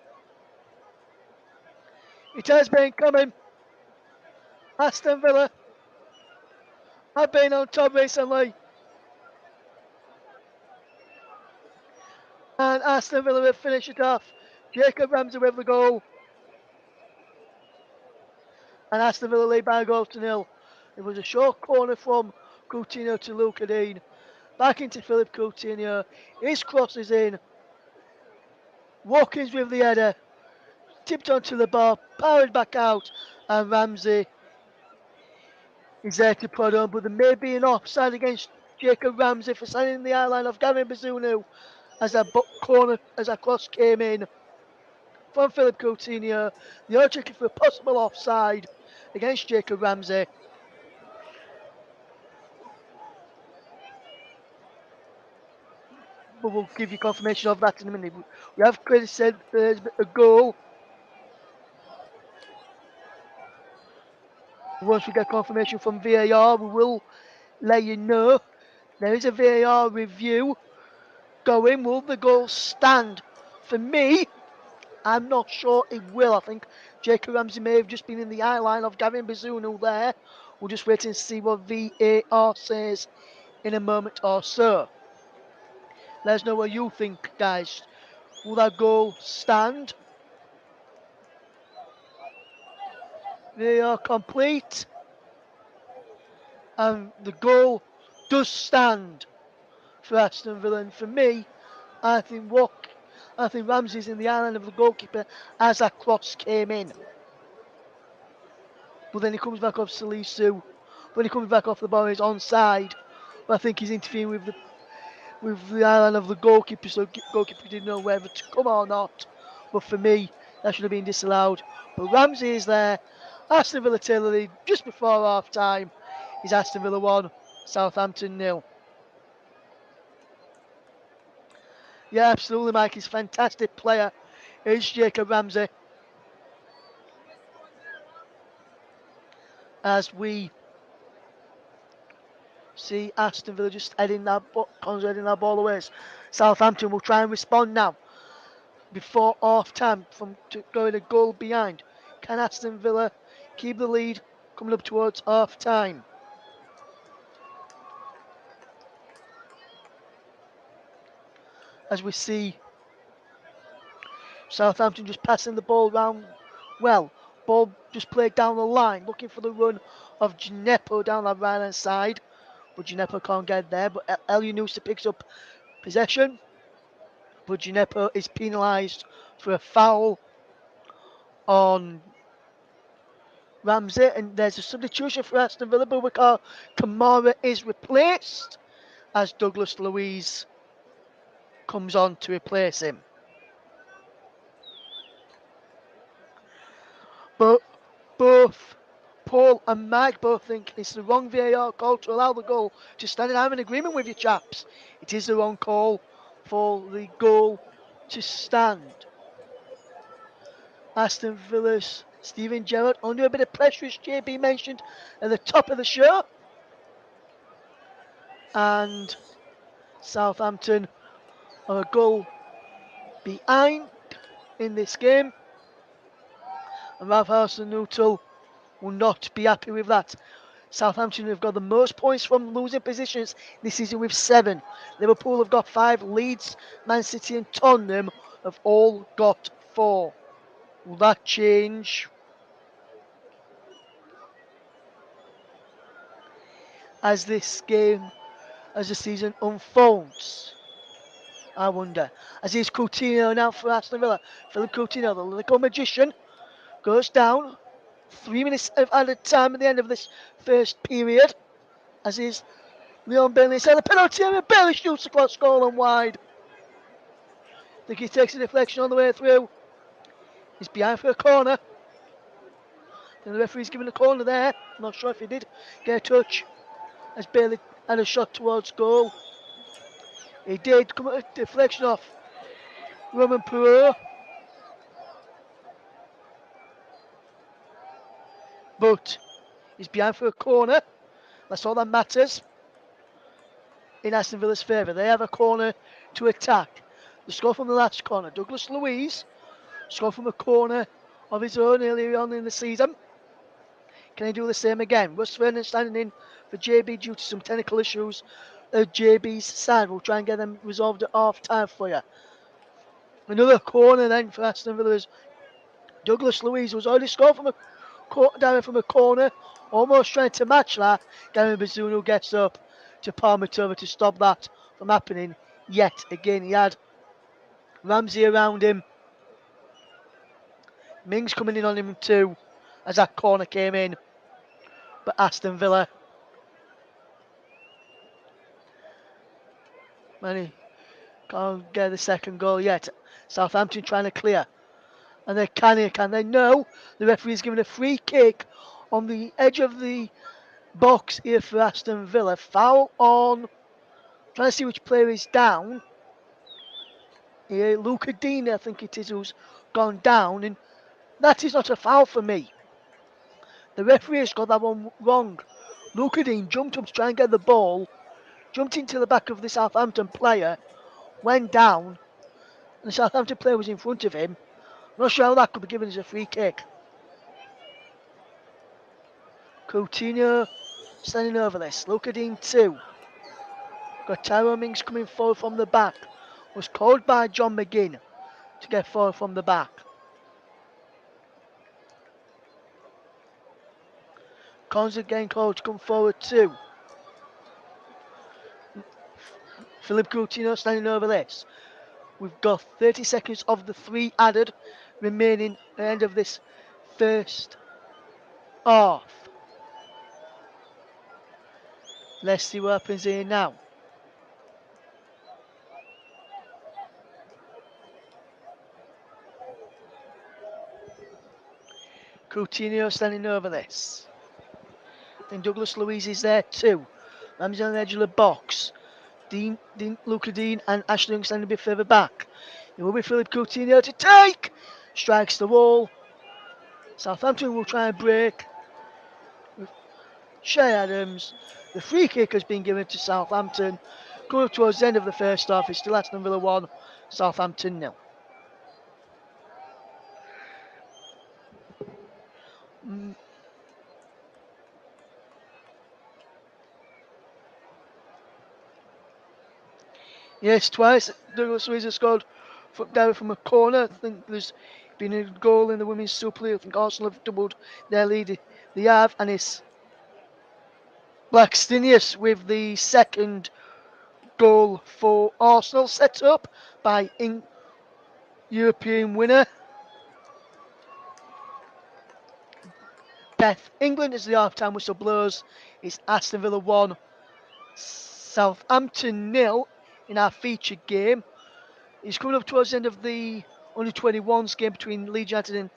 It has been coming. Aston Villa have been on top recently. And Aston Villa have finished it off. Jacob Ramsey with the goal. And Aston Villa lead by a goal to nil. It was a short corner from Coutinho to Luca Dean. Back into Philip Coutinho. His cross is in. Watkins with the header. Tipped onto the bar. Powered back out. And Ramsey is there to prod on. But there may be an offside against Jacob Ramsey for standing in the eye line of Gavin Bazunu as that cross came in from Philip Coutinho. They are checking for a possible offside against Jacob Ramsey. But we'll give you confirmation of that in a minute. We have clearly said there's a goal. Once we get confirmation from VAR, we will let you know. There is a VAR review going. Will the goal stand? For me, I'm not sure it will. I think Jacob Ramsey may have just been in the eye line of Gavin Bazunu there. We'll just wait and see what VAR says in a moment or so. Let us know what you think, guys. Will that goal stand? They are complete. And the goal does stand for Aston Villa. And for me, I think Ramsey's in the island of the goalkeeper as that cross came in. But then he comes back off Salisu. When he comes back off the ball, he's onside. But I think he's interfering with the island of the goalkeeper, so the goalkeeper didn't know whether to come or not. But for me, that should have been disallowed. But Ramsey is there. Aston Villa Taylor lead just before half time. Is Aston Villa 1, Southampton 0. Yeah, absolutely, Mike. He's a fantastic player. It's Jacob Ramsey. As we see Aston Villa just heading that ball away. Southampton will try and respond now before half time from going a goal behind. Can Aston Villa keep the lead coming up towards half time? As we see Southampton just passing the ball round well. Ball just played down the line, looking for the run of Gineppo down that right hand side. But Gineppo can't get there. But El Yunusa picks up possession. But Gineppo is penalised for a foul on Ramsey. And there's a substitution for Aston Villa. Boubacar Kamara is replaced as Douglas Luiz comes on to replace him. But both Paul and Mike both think it's the wrong VAR call to allow the goal to stand. And I'm in agreement with you, chaps. It is the wrong call for the goal to stand. Aston Villa's Steven Gerrard under a bit of pressure, as JB mentioned at the top of the show. And Southampton are a goal behind in this game. And Ralph Hasenhüttl will not be happy with that. Southampton have got the most points from losing positions this season with 7. Liverpool have got 5. Leeds, Man City and Tottenham have all got 4. Will that change as the season unfolds? I wonder. As is Coutinho now for Aston Villa. Philip Coutinho, the little magician, goes down. 3 minutes of added time at the end of this first period. As is Leon Bailey inside the penalty area. Bailey shoots across goal and wide. I think he takes a deflection on the way through. He's behind for a corner. Then the referee's giving a corner there. I'm not sure if he did get a touch. As Bailey had a shot towards goal. He did come at a deflection off Roman Perot. But he's behind for a corner. That's all that matters in Aston Villa's favour. They have a corner to attack. The score from the last corner. Douglas Luiz scored from a corner of his own earlier on in the season. Can he do the same again? Russ Vernon standing in for JB due to some technical issues at JB's side. We'll try and get them resolved at half time for you. Another corner then for Aston Villa. Douglas Luiz was already scored from a corner, almost trying to match that. Gary Bazunu gets up to palm it over to stop that from happening yet again. He had Ramsey around him. Mings coming in on him too as that corner came in. But Aston Villa can't get the second goal yet. Southampton trying to clear. And they can they? No. The referee is giving a free kick on the edge of the box here for Aston Villa. Foul on. Trying to see which player is down. Here, Luca Dean, I think it is, who's gone down. And that is not a foul for me. The referee has got that one wrong. Luca Dean jumped up to try and get the ball. Jumped into the back of the Southampton player. Went down. And the Southampton player was in front of him. I'm not sure how that could be given as a free kick. Coutinho standing over this. Luca Dean 2. Got Tyrone Mings coming forward from the back. Was called by John McGinn to get forward from the back. Cons again called to come forward too. Philip Coutinho standing over this. We've got 30 seconds of the 3 added remaining at the end of this first half. Let's see what happens here now. Coutinho standing over this. Then Douglas Luiz is there too. Ramsey on the edge of the box. Luca Dean and Ashley Young standing a bit further back. It will be Philip Coutinho to take. Strikes the wall. Southampton will try and break. Shea Adams. The free kick has been given to Southampton. Coming up towards the end of the first half. It's still Aston Villa 1, Southampton 0. Yes, twice Douglas Luiz has scored down from a corner. I think there's been a goal in the Women's Super League. I think Arsenal have doubled their lead. They have, and it's Blackstenius with the second goal for Arsenal, set up by European winner Beth England as the half-time whistle blows. It's Aston Villa 1, Southampton 0 in our featured game. It's coming up towards the end of the under-21s game between Leeds United and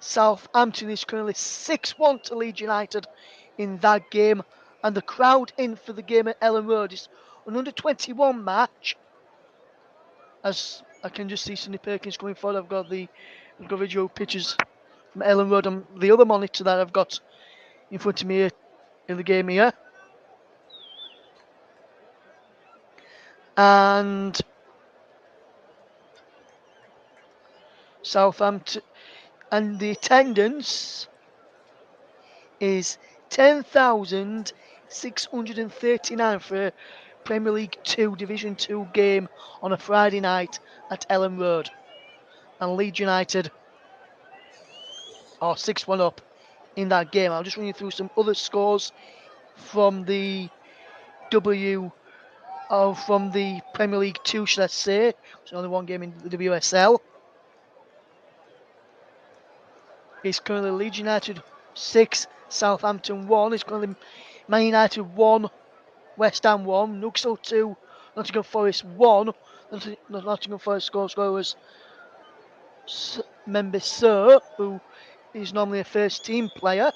Southampton. It's currently 6-1 to Leeds United in that game. And the crowd in for the game at Ellen Road is an under-21 match. As I can just see Sonny Perkins coming forward. I've got visual pictures from Ellen Road on the other monitor that I've got in front of me here in the game here. And Southampton, and the attendance is 10,639 for a Premier League 2 Division 2 game on a Friday night at Ellen Road. And Leeds United are 6-1 up in that game. I'll just run you through some other scores from the from the Premier League 2, should I say. There's only one game in the WSL. It's currently Leeds United 6, Southampton 1. It's currently Man United 1, West Ham 1, Newcastle 2, Nottingham Forest 1. Nottingham Forest score was Membiso, who is normally a first team player,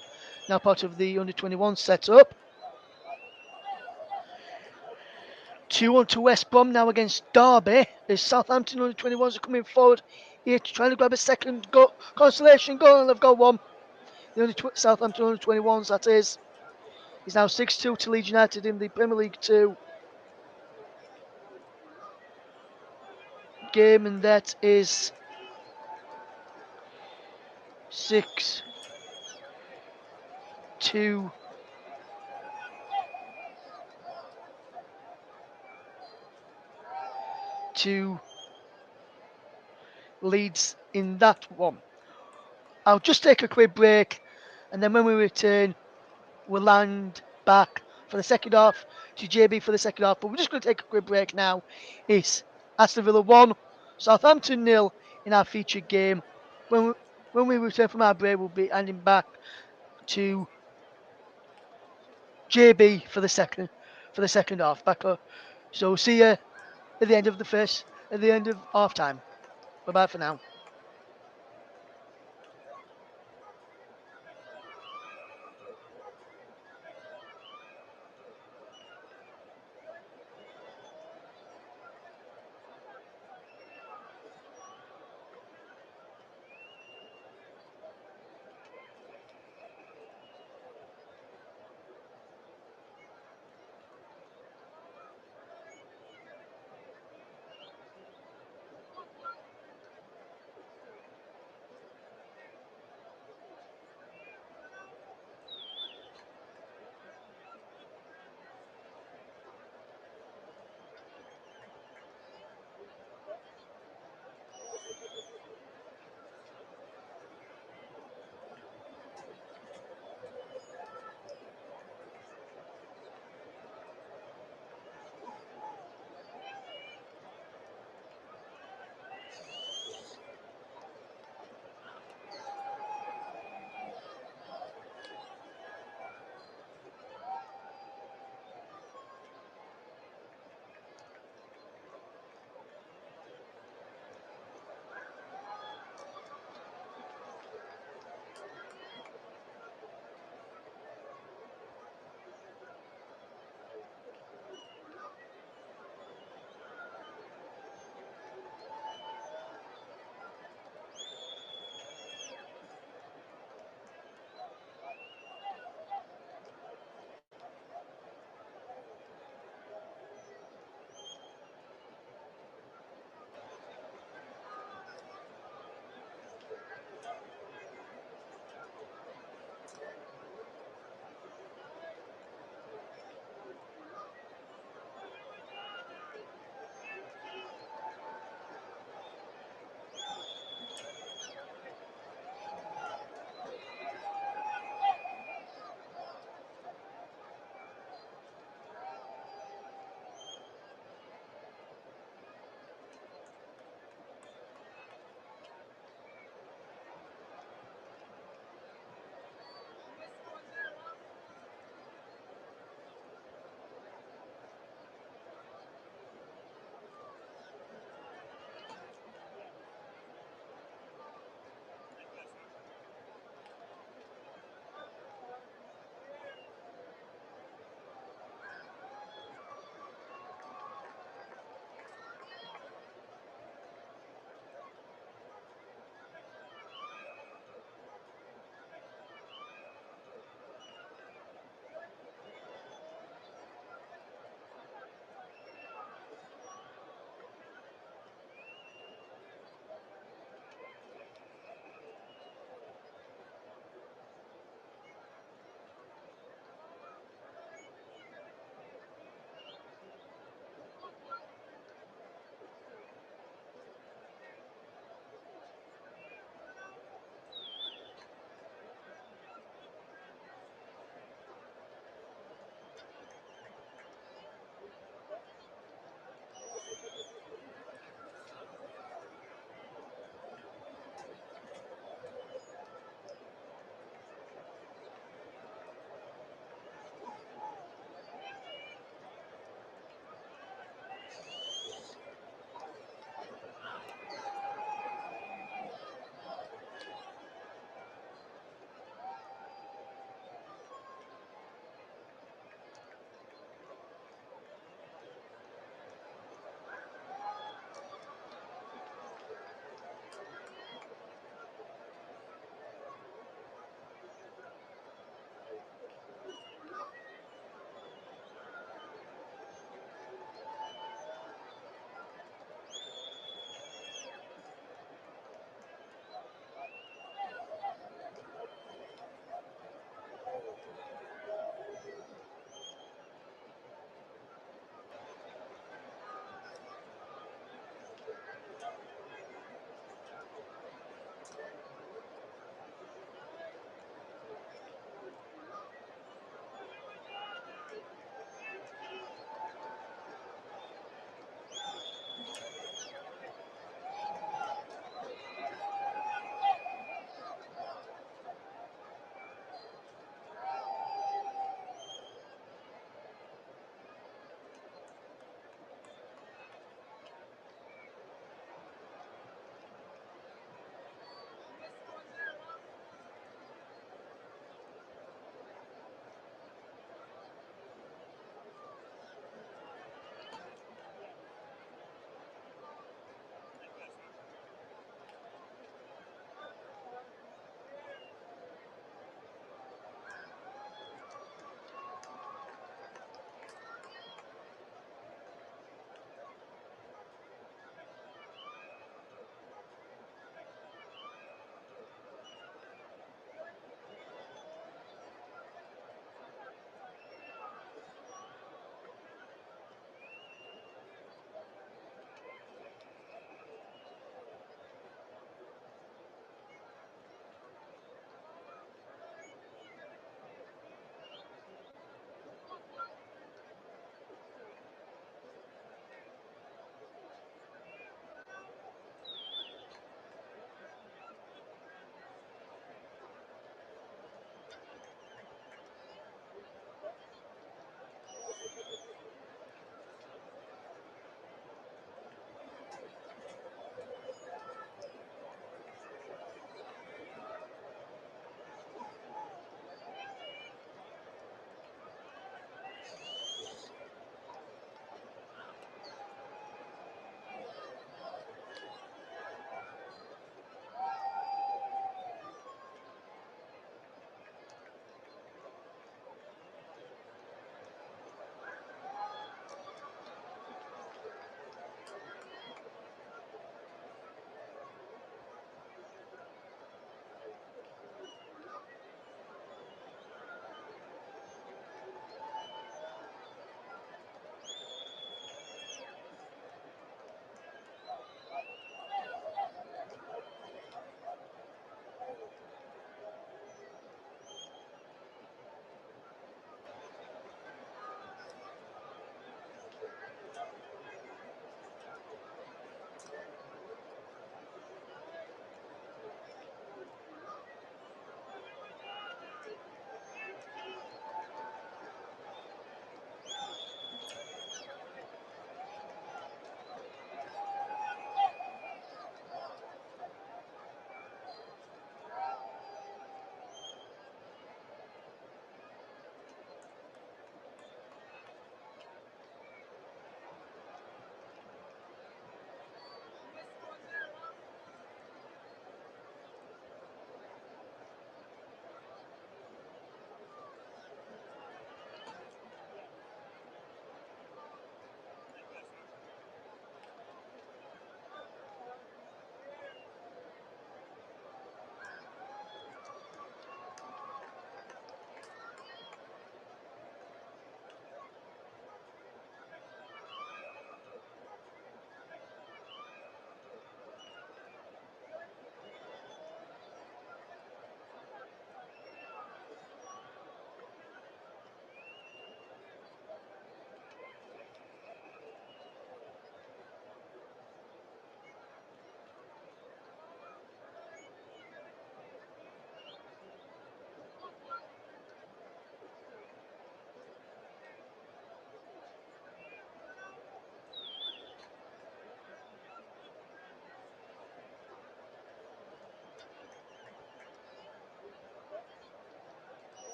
now part of the under-21 setup. 2-1 to West Brom now against Derby. As Southampton under 21s are coming forward here to try to grab a second consolation goal, and they've got one. Southampton under 21s, that is. It's now 6-2 to Leeds United in the Premier League 2 game, and that is 6-2 to Leeds in that one. I'll just take a quick break, and then when we return, we'll land back for the second half to JB for the second half. But we're just going to take a quick break now. It's Aston Villa 1, Southampton 0 in our featured game. When we return from our break, we'll be handing back to JB for the second half. So see you at the end of half time. Bye bye for now.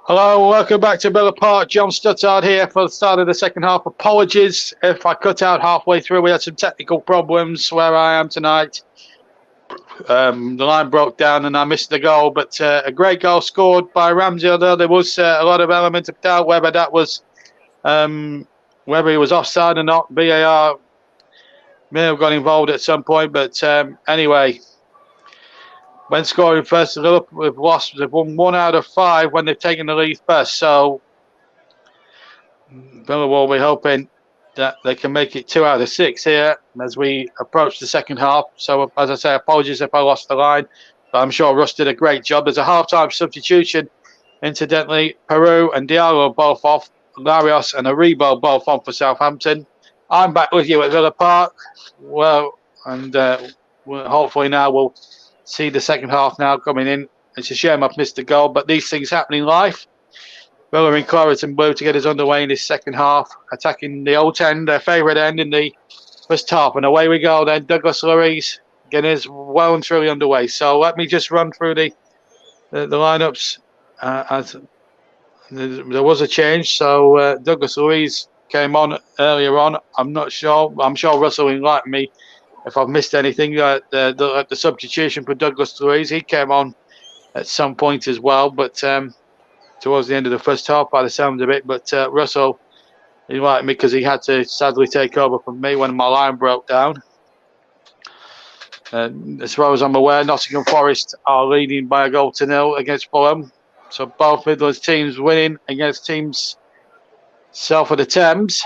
Hello, welcome back to Villa Park. John Stuttard here for the start of the second half. Apologies if I cut out halfway through. We had some technical problems where I am tonight. The line broke down and I missed the goal, but a great goal scored by Ramsey, although there was a lot of element of doubt whether that was whether he was offside or not. VAR may have got involved at some point, but anyway, when scoring first, they've lost. They've won 1 out of 5 when they've taken the lead first. So Villa will be hoping that they can make it 2 out of 6 here as we approach the second half. So, as I say, apologies if I lost the line, but I'm sure Russ did a great job. There's a half-time substitution. Incidentally, Peru and Diallo both off, Larios and Aribo both on for Southampton. I'm back with you at Villa Park. Well, and hopefully now we'll see the second half now coming in. It's a shame I've missed the goal, but these things happen in life. Villa in claret and blue to get us underway in this second half, attacking the old end, their favourite end in the first half. And away we go then. Douglas Luiz getting us well and truly underway. So let me just run through the lineups. As there was a change, so Douglas Luiz came on earlier on. I'm not sure. I'm sure Russell will enlighten me if I've missed anything. The substitution for Douglas Luiz, he came on at some point as well, but towards the end of the first half by the sound of it. But Russell enlightened me because he had to sadly take over from me when my line broke down. As far as I'm aware, Nottingham Forest are leading by 1-0 against Fulham. So both Midlands teams winning against teams south of the Thames.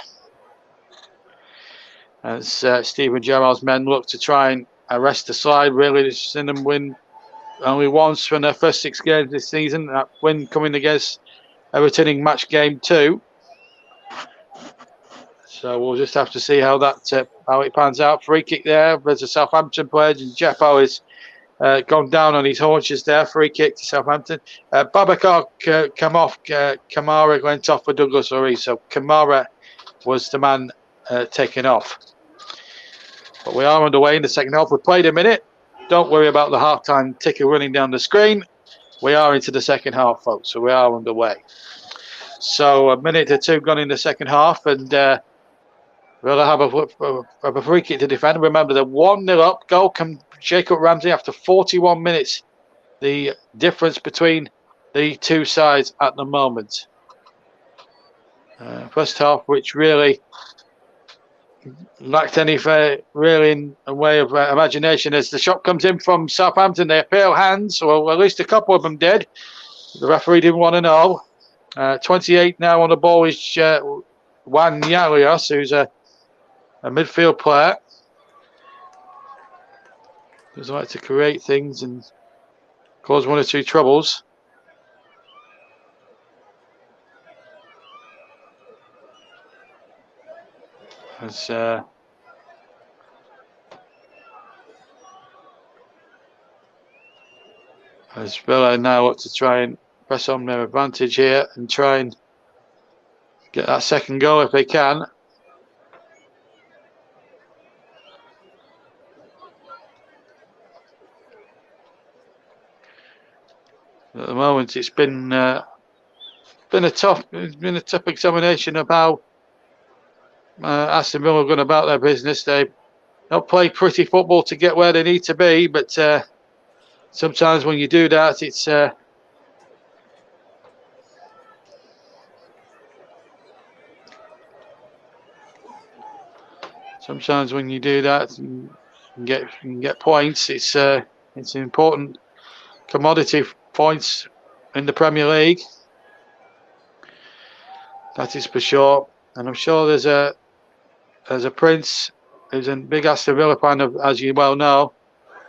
As Stephen Gerrard's men look to try and arrest the slide. Really, they've seen them win only once from their first 6 games this season. That win coming against Everton in match game 2. So we'll just have to see how that how it pans out. Free kick there. There's a Southampton player. Jeffo has gone down on his haunches there. Free kick to Southampton. Babacar come off. Kamara went off for Douglas Luiz. So Kamara was the man taken off. But we are underway in the second half. We've played a minute. Don't worry about the half-time ticker running down the screen. We are into the second half, folks. So we are underway. So a minute or two gone in the second half, and we'll have a free kick to defend. Remember, the 1-0 up goal from Jacob Ramsey after 41 minutes. The difference between the two sides at the moment. First half, which really lacked any really in a way of imagination. As the shot comes in from Southampton, they appeal hands, or at least a couple of them did. The referee didn't want to know. 28 now on the ball is Juan Yalios, who's a midfield player. Does like to create things and cause 1 or 2 troubles. As Villa now up to try and press on their advantage here and try and get that second goal if they can. At the moment, it's been a tough examination of how Aston Villa have gone about their business. They don't play pretty football to get where they need to be, but sometimes when you do that, it's sometimes when you do that, you can get points. It's an important commodity, points in the Premier League. That is for sure. And I'm sure there's a Prince who's a big Aston Villa fan, as you well know.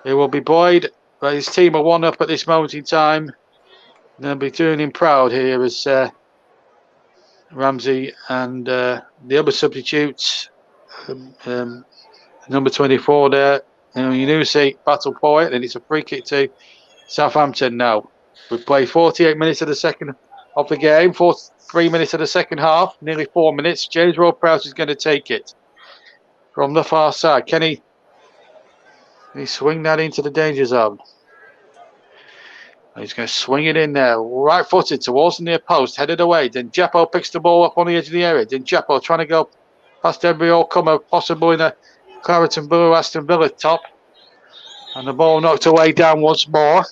He will be buoyed, but his team are 1 up at this moment in time. They'll be doing him proud here as Ramsey and the other substitutes, number 24 there, you see battle for it, and it's a free kick to Southampton now. We've played 48 minutes of the second of the game, 3 minutes of the second half, nearly 4 minutes. James Ward-Prowse is going to take it from the far side. Can he swing that into the danger zone? He's going to swing it in there, right footed towards the near post, headed away. Then Jeppo picks the ball up on the edge of the area. Then Jeppo trying to go past every all-comer possible in a claret and blue Aston Villa top. And the ball knocked away down once more.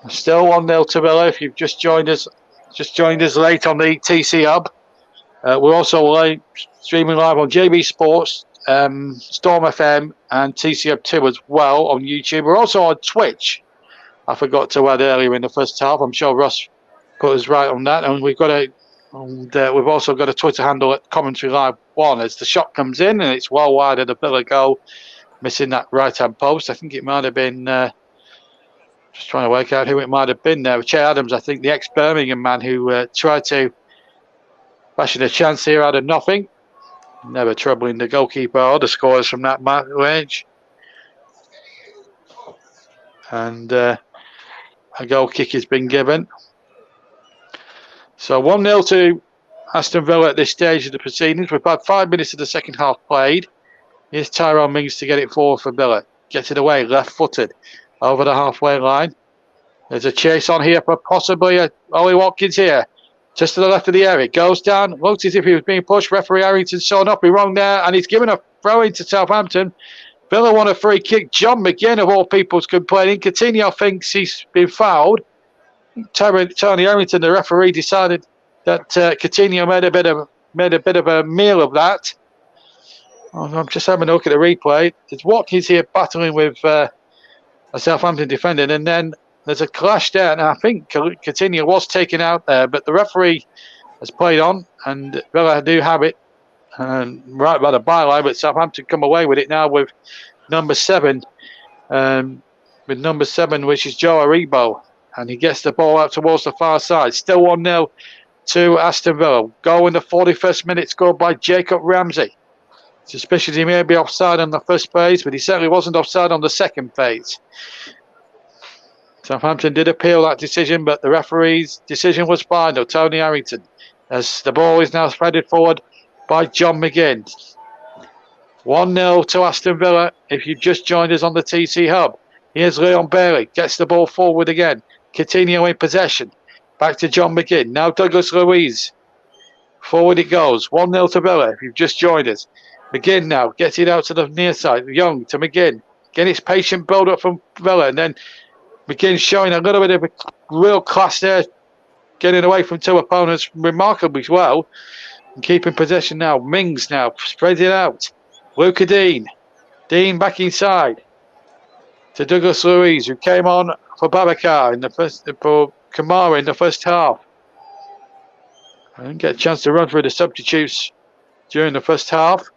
Still 1-0 to Villa. If you've just joined us late on the TC Hub. We're also streaming live on JB Sports, Storm FM and TC Hub 2 as well on YouTube. We're also on Twitch. I forgot to add earlier in the first half. I'm sure Ross put us right on that. And we've also got a Twitter handle at Commentary Live 1 as the shot comes in and it's well wide of the Villa goal, missing that right-hand post. I think it might have been, just trying to work out who it might have been there. Che Adams, I think the ex-Birmingham man who tried to fashion a chance here out of nothing. Never troubling the goalkeeper or the scorers from that range. And a goal kick has been given. So 1-0 to Aston Villa at this stage of the proceedings. We've had 5 minutes of the second half played. Here's Tyrone Mings to get it forward for Villa. Gets it away, left-footed, over the halfway line. There's a chase on here for possibly Ollie Watkins here. Just to the left of the area. Goes down, looks as if he was being pushed. Referee Harrington saw nothing wrong there, and he's given a throw-in to Southampton. Villa won a free kick. John McGinn, of all people's complaining. Coutinho thinks he's been fouled. Tony Harrington, the referee, decided that Coutinho made a bit of a meal of that. I'm just having a look at the replay. There's Watkins here battling with a Southampton defender, and then there's a clash there. And I think Coutinho was taken out there, but the referee has played on, and Villa do have it right by the byline, but Southampton come away with it now with number 7, which is Joe Aribo, and he gets the ball out towards the far side. Still 1-0 to Aston Villa. Goal in the 41st minute, scored by Jacob Ramsey. Suspicious he may be offside on the first phase, but he certainly wasn't offside on the second phase. Southampton did appeal that decision, but the referee's decision was final. Tony Harrington, as the ball is now threaded forward by John McGinn. 1-0 to Aston Villa. If you've just joined us on the TC Hub, here's Leon Bailey, gets the ball forward again. Coutinho in possession. Back to John McGinn. Now Douglas Luiz. Forward it goes. 1-0 to Villa. If you've just joined us. McGinn now gets it out to the near side. Young to McGinn. Again, it's patient build up from Villa. And then McGinn showing a little bit of a real class there. Getting away from 2 opponents remarkably well. And keeping possession now. Mings now spreads it out. Luca Dean. Dean back inside. To Douglas Luiz, who came on for Babacar for Kamara in the first half. I didn't get a chance to run through the substitutes during the first half.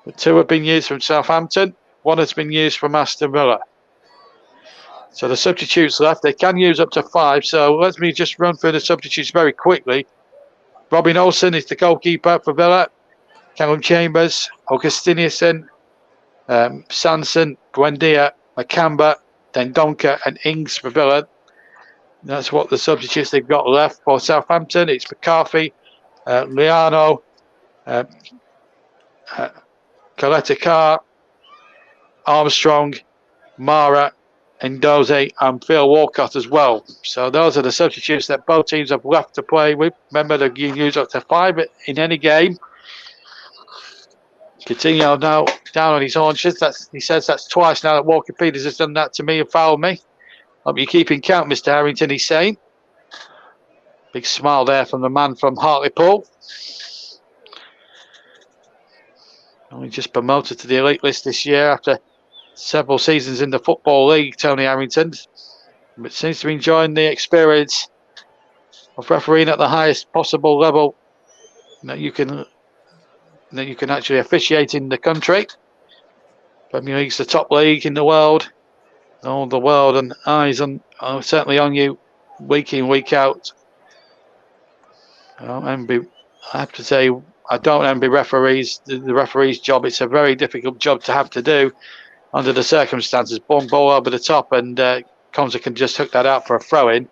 But 2 have been used from Southampton. 1 has been used from Aston Villa. So the substitutes left. They can use up to 5. So let me just run through the substitutes very quickly. Robin Olsen is the goalkeeper for Villa. Callum Chambers, Augustiniuson, Sanson, Buendia, Makamba, Dendonka and Ings for Villa. That's what the substitutes they've got left for Southampton. It's McCarthy, Liano, Coletta Carr, Armstrong, Mara, Ndoze and Phil Walcott as well. So those are the substitutes that both teams have left to play with. Remember, they can use up to 5 in any game. Coutinho now down on his haunches. He says that's twice now that Walker Peters has done that to me and fouled me. Hope you're keeping count, Mr. Harrington, he's saying. Big smile there from the man from Hartlepool. Only just promoted to the elite list this year after several seasons in the Football League, Tony Harrington. But seems to be enjoying the experience of refereeing at the highest possible level that you can actually officiate in the country. Premier League's the top league in the world. All the world and eyes are certainly on you week in, week out. I have to say, I don't envy referees. The referee's job, it's a very difficult job to have to do under the circumstances. One ball over the top and Konza can just hook that out for a throw-in.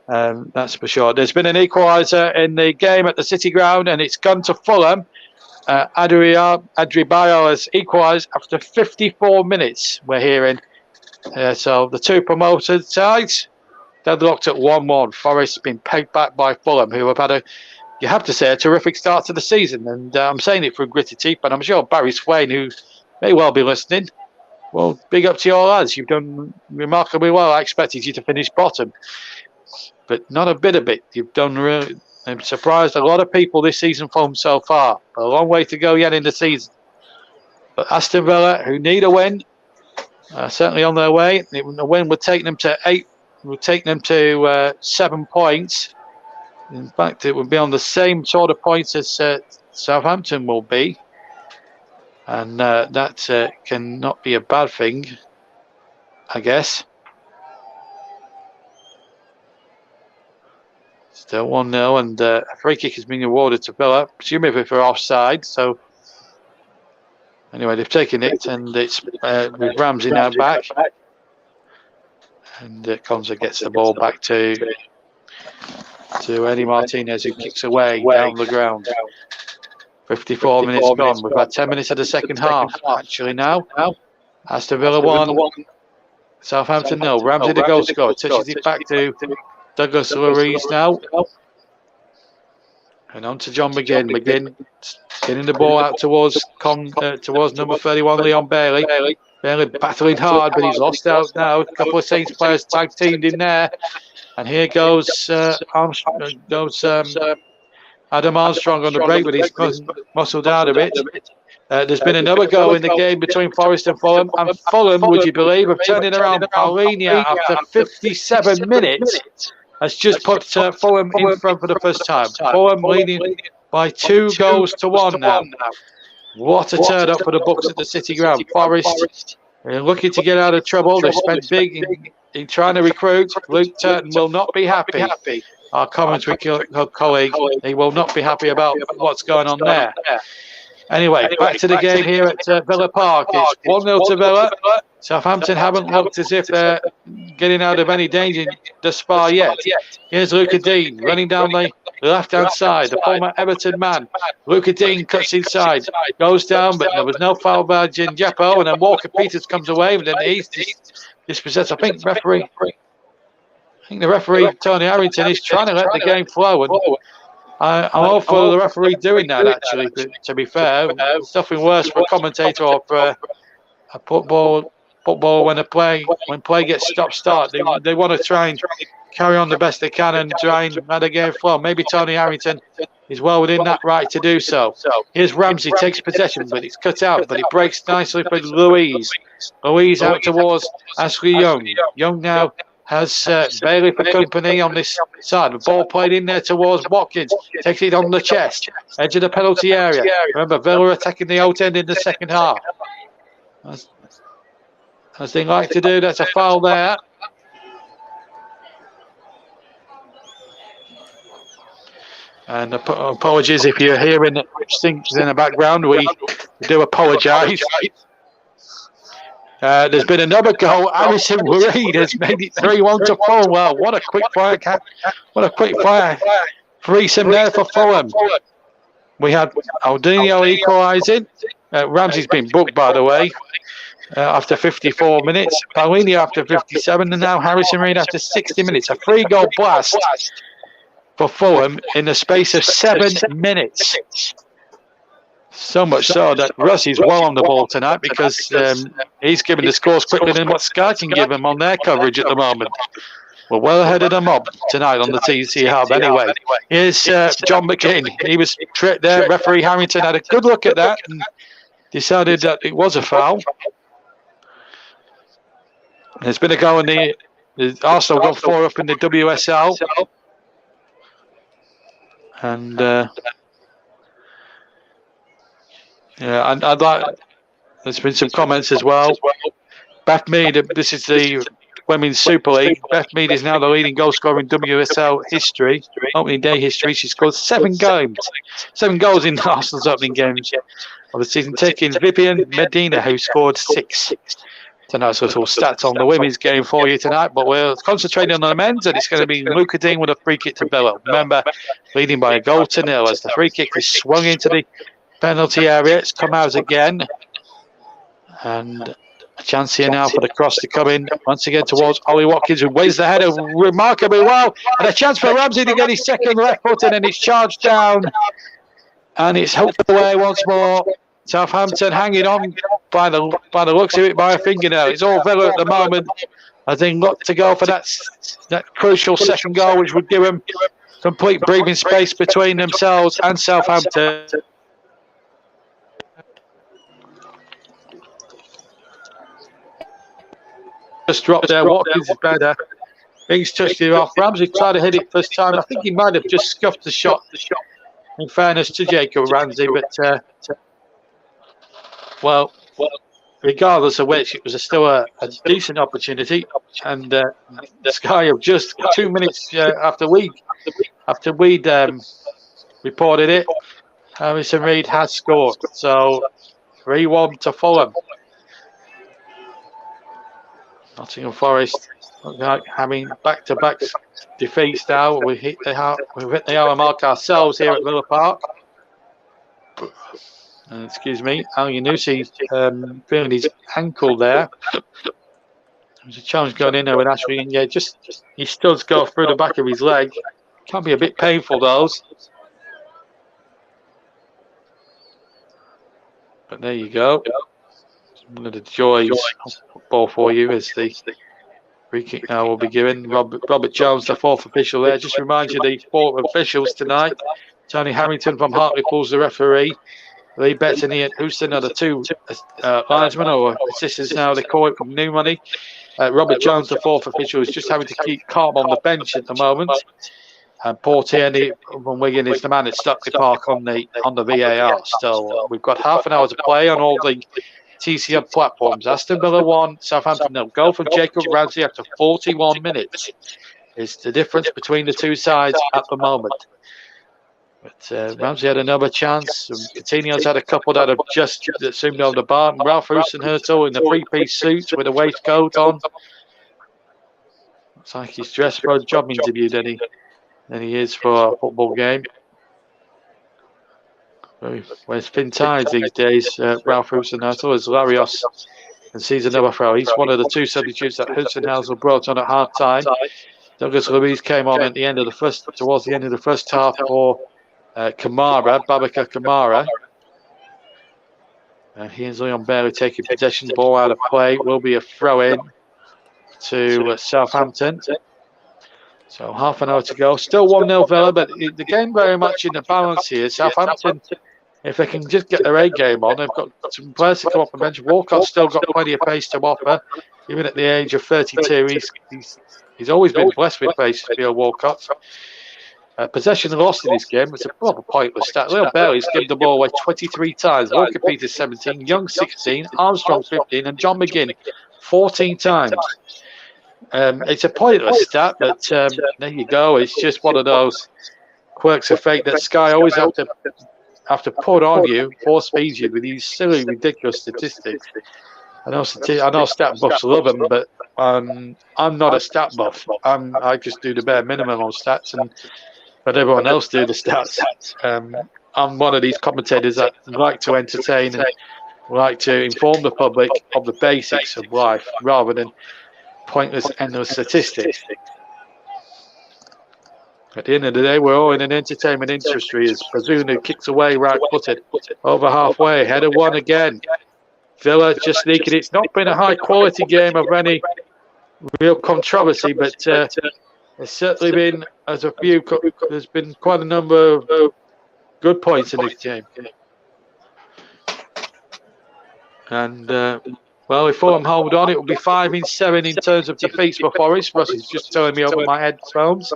That's for sure. There's been an equaliser in the game at the City Ground and it's gone to Fulham. Adribayo has equalised after 54 minutes, we're hearing. So the two promoted sides, deadlocked at 1-1. Forest's been pegged back by Fulham, who have had you have to say, a terrific start to the season. And I'm saying it from gritted teeth, but I'm sure Barry Swain, who may well be listening, well, big up to your lads. You've done remarkably well. I expected you to finish bottom, but not a bit of it. You've done really. I've surprised a lot of people this season from so far. A long way to go yet in the season. But Aston Villa, who need a win, certainly on their way. A win would take them to 8. Would take them to 7 points. In fact, it would be on the same sort of points as Southampton will be. And that cannot be a bad thing, I guess. Still 1-0, and a free kick has been awarded to Villa, presumably for offside. So, anyway, they've taken it, and it's with Ramsey now back. And Konza gets the ball back to Eddie Martinez, who kicks away down the ground. 54 minutes gone. We've had 10 minutes of the second half, actually, now. Aston Villa 1, Southampton 0. Ramsey, the goal scorer, touches it back to Douglas Luiz now. And on to John McGinn. McGinn getting the ball out towards number 31, Leon Bailey. Bailey battling hard, but he's lost out now. A couple of Saints players tag teamed in there. And here goes Adam Armstrong on the break, but he's muscled out a bit. There's been another goal in the game between Forest and Fulham. And Fulham, would you believe, have turned it around. Paulinia, after 57 minutes, has just put Fulham in front for the first time. Fulham leading by 2 goals to 1 now. What a turn up for the Bucks at the City Ground. Forest looking to get out of trouble. They spent big in trying to recruit. Luke Turton will not be happy. Our commentary colleague, he will not be happy about what's going on there. Anyway, back to the game here at Villa Park. It's 1-0 to Villa. Southampton haven't looked as if they're getting out of any danger thus far yet. Here's Luca Dean running down the left-hand side, the former Everton man. Luca Dean cuts inside, goes down, but there was no foul by Djepo, and then Walker Peters comes away, but then he's dispossessed. I think the referee, Tony Harrington, is trying to let the game flow, and I'm all for the referee doing that, actually, to be fair. There's nothing worse for a commentator or for a football when play gets stop-start. They want to try and carry on the best they can and try and let the game flow. Maybe Tony Harrington is well within that right to do so. Here's Ramsey, takes possession, but it's cut out, but it breaks nicely for Luiz. Luiz out towards Ashley Young. Young now has Bailey for company on this side. The ball played in there towards Watkins. Takes it on the chest. Edge of the penalty area. Remember, Villa attacking the out end in the second half. As they like to do, that's a foul there. And apologies if you're hearing things in the background. We do apologise. There's been another goal. Harrison Reid has made it 3-1 to Fulham. Well, what a quick fire threesome there for Fulham. We had Aldinho equalising. Ramsey's been booked, by the way, after 54 minutes. Paulinho after 57, and now Harrison Reid after 60 minutes. A 3-goal blast for Fulham in the space of 7 minutes. So much so that Russ is well on the ball tonight, because he's given the scores quicker than what Sky can give him on their coverage at the moment. We're well ahead of the mob tonight on the TC Hub. Anyway, here's John McGinn. He was tricked there. Referee Harrington had a good look at that and decided that it was a foul. There's been a goal in the Arsenal got 4 up in the WSL. And yeah, and I'd like. There's been some comments as well. Beth Mead, this is the Women's Super League. Beth Mead is now the leading goal scorer in WSL history, opening day history. She scored 7 goals in Arsenal's opening games of the season, taking Vivian Medina, who scored 6. So nice little stats on the women's game for you tonight, but we're concentrating on the men's, and it's going to be Luca Dean with a free kick to Villa. Remember, leading by a goal to 0 as the free kick is swung into the penalty area. It's come out again, and Chance here now for the cross to come in once again towards Ollie Watkins, who weighs the header remarkably well. And a chance for Ramsey to get his second left footed, and it's charged down. And it's hooked away once more. Southampton hanging on by the looks of it by a fingernail. It's all Villa at the moment as they look to go for that crucial second goal, which would give them complete breathing space between themselves and Southampton. Just dropped there. Watkins is better. He's touched it off. Ramsey tried to hit it first time. I think he might have just scuffed the shot. In fairness to Jacob Ramsey, but well, regardless of which, it was still a decent opportunity. And Sky have just 2 minutes after we'd reported it, Harrison Reed has scored. So 3-1 to Fulham. Nottingham Forest having back-to-back defeats now. We've hit the hour mark ourselves here at Villa Park. Excuse me, Al Yunusi feeling his ankle there. There's a challenge going in there with Ashley, and yeah, he studs go through the back of his leg. Can be a bit painful, those. But there you go. One of the joys of football for you as the free kick now will be given. Robert Jones, the fourth official there. Just reminds you the four officials tonight. Tony Harrington from Hartlepool's the referee. Lee Betts and Ian Houston are the two linesmen or assistants now, they call it, from New Money. Robert Jones, the fourth official, is just having to keep calm on the bench at the moment. And Paul Tierney from Wigan is the man at Stockley Park on the VAR. So we've got half an hour to play on all the TCM platforms. Aston Villa 1, Southampton 0. Goal from Jacob Ramsey after 41 minutes is the difference between the two sides at the moment. But Ramsey had another chance. Coutinho's had a couple that have just zoomed over the bar. And Ralph Husenhurtel in the three-piece suit with a waistcoat on. Looks like he's dressed for a job interview than he is for a football game. Wears thin ties these days, Ralph Husenhurtel, as Larios and sees another throw. He's one of the two substitutes that Husenhurtel brought on at half-time. Douglas Luiz came on at the end of towards the end of the first half for Babacar Kamara. He and Leon Bailey taking possession, ball out of play. Will be a throw-in to Southampton. So half an hour to go. Still 1-0 Villa, but the game very much in the balance here. Southampton, if they can just get their A game on, they've got some players to come off the bench. Walcott's still got plenty of pace to offer, even at the age of 32. He's always been blessed with pace, Theo Walcott. Possession lost in this game. It's a proper pointless stat. Leon Bailey's given the ball away 23 times. Walker Peters 17, Young 16, Armstrong 15, and John McGinn 14 times. It's a pointless stat, but there you go. It's just one of those quirks of fate that Sky always have to put on you, force feed you with these silly, ridiculous statistics. I know stat buffs love them, but I'm not a stat buff. I just do the bare minimum on stats, and but everyone else do the stats. I'm one of these commentators that like to entertain and like to inform the public of the basics of life rather than pointless, endless statistics. At the end of the day, we're all in an entertainment industry as Bazunu kicks away right-footed over halfway. Header one again. Villa just sneaking. It's not been a high-quality game of any real controversy, but there's certainly been, there's been quite a number of good points in this game. And, well, if Fulham hold on, it will be 5 in 7 in terms of defeats for Forest. Russ is just telling me over my headphones.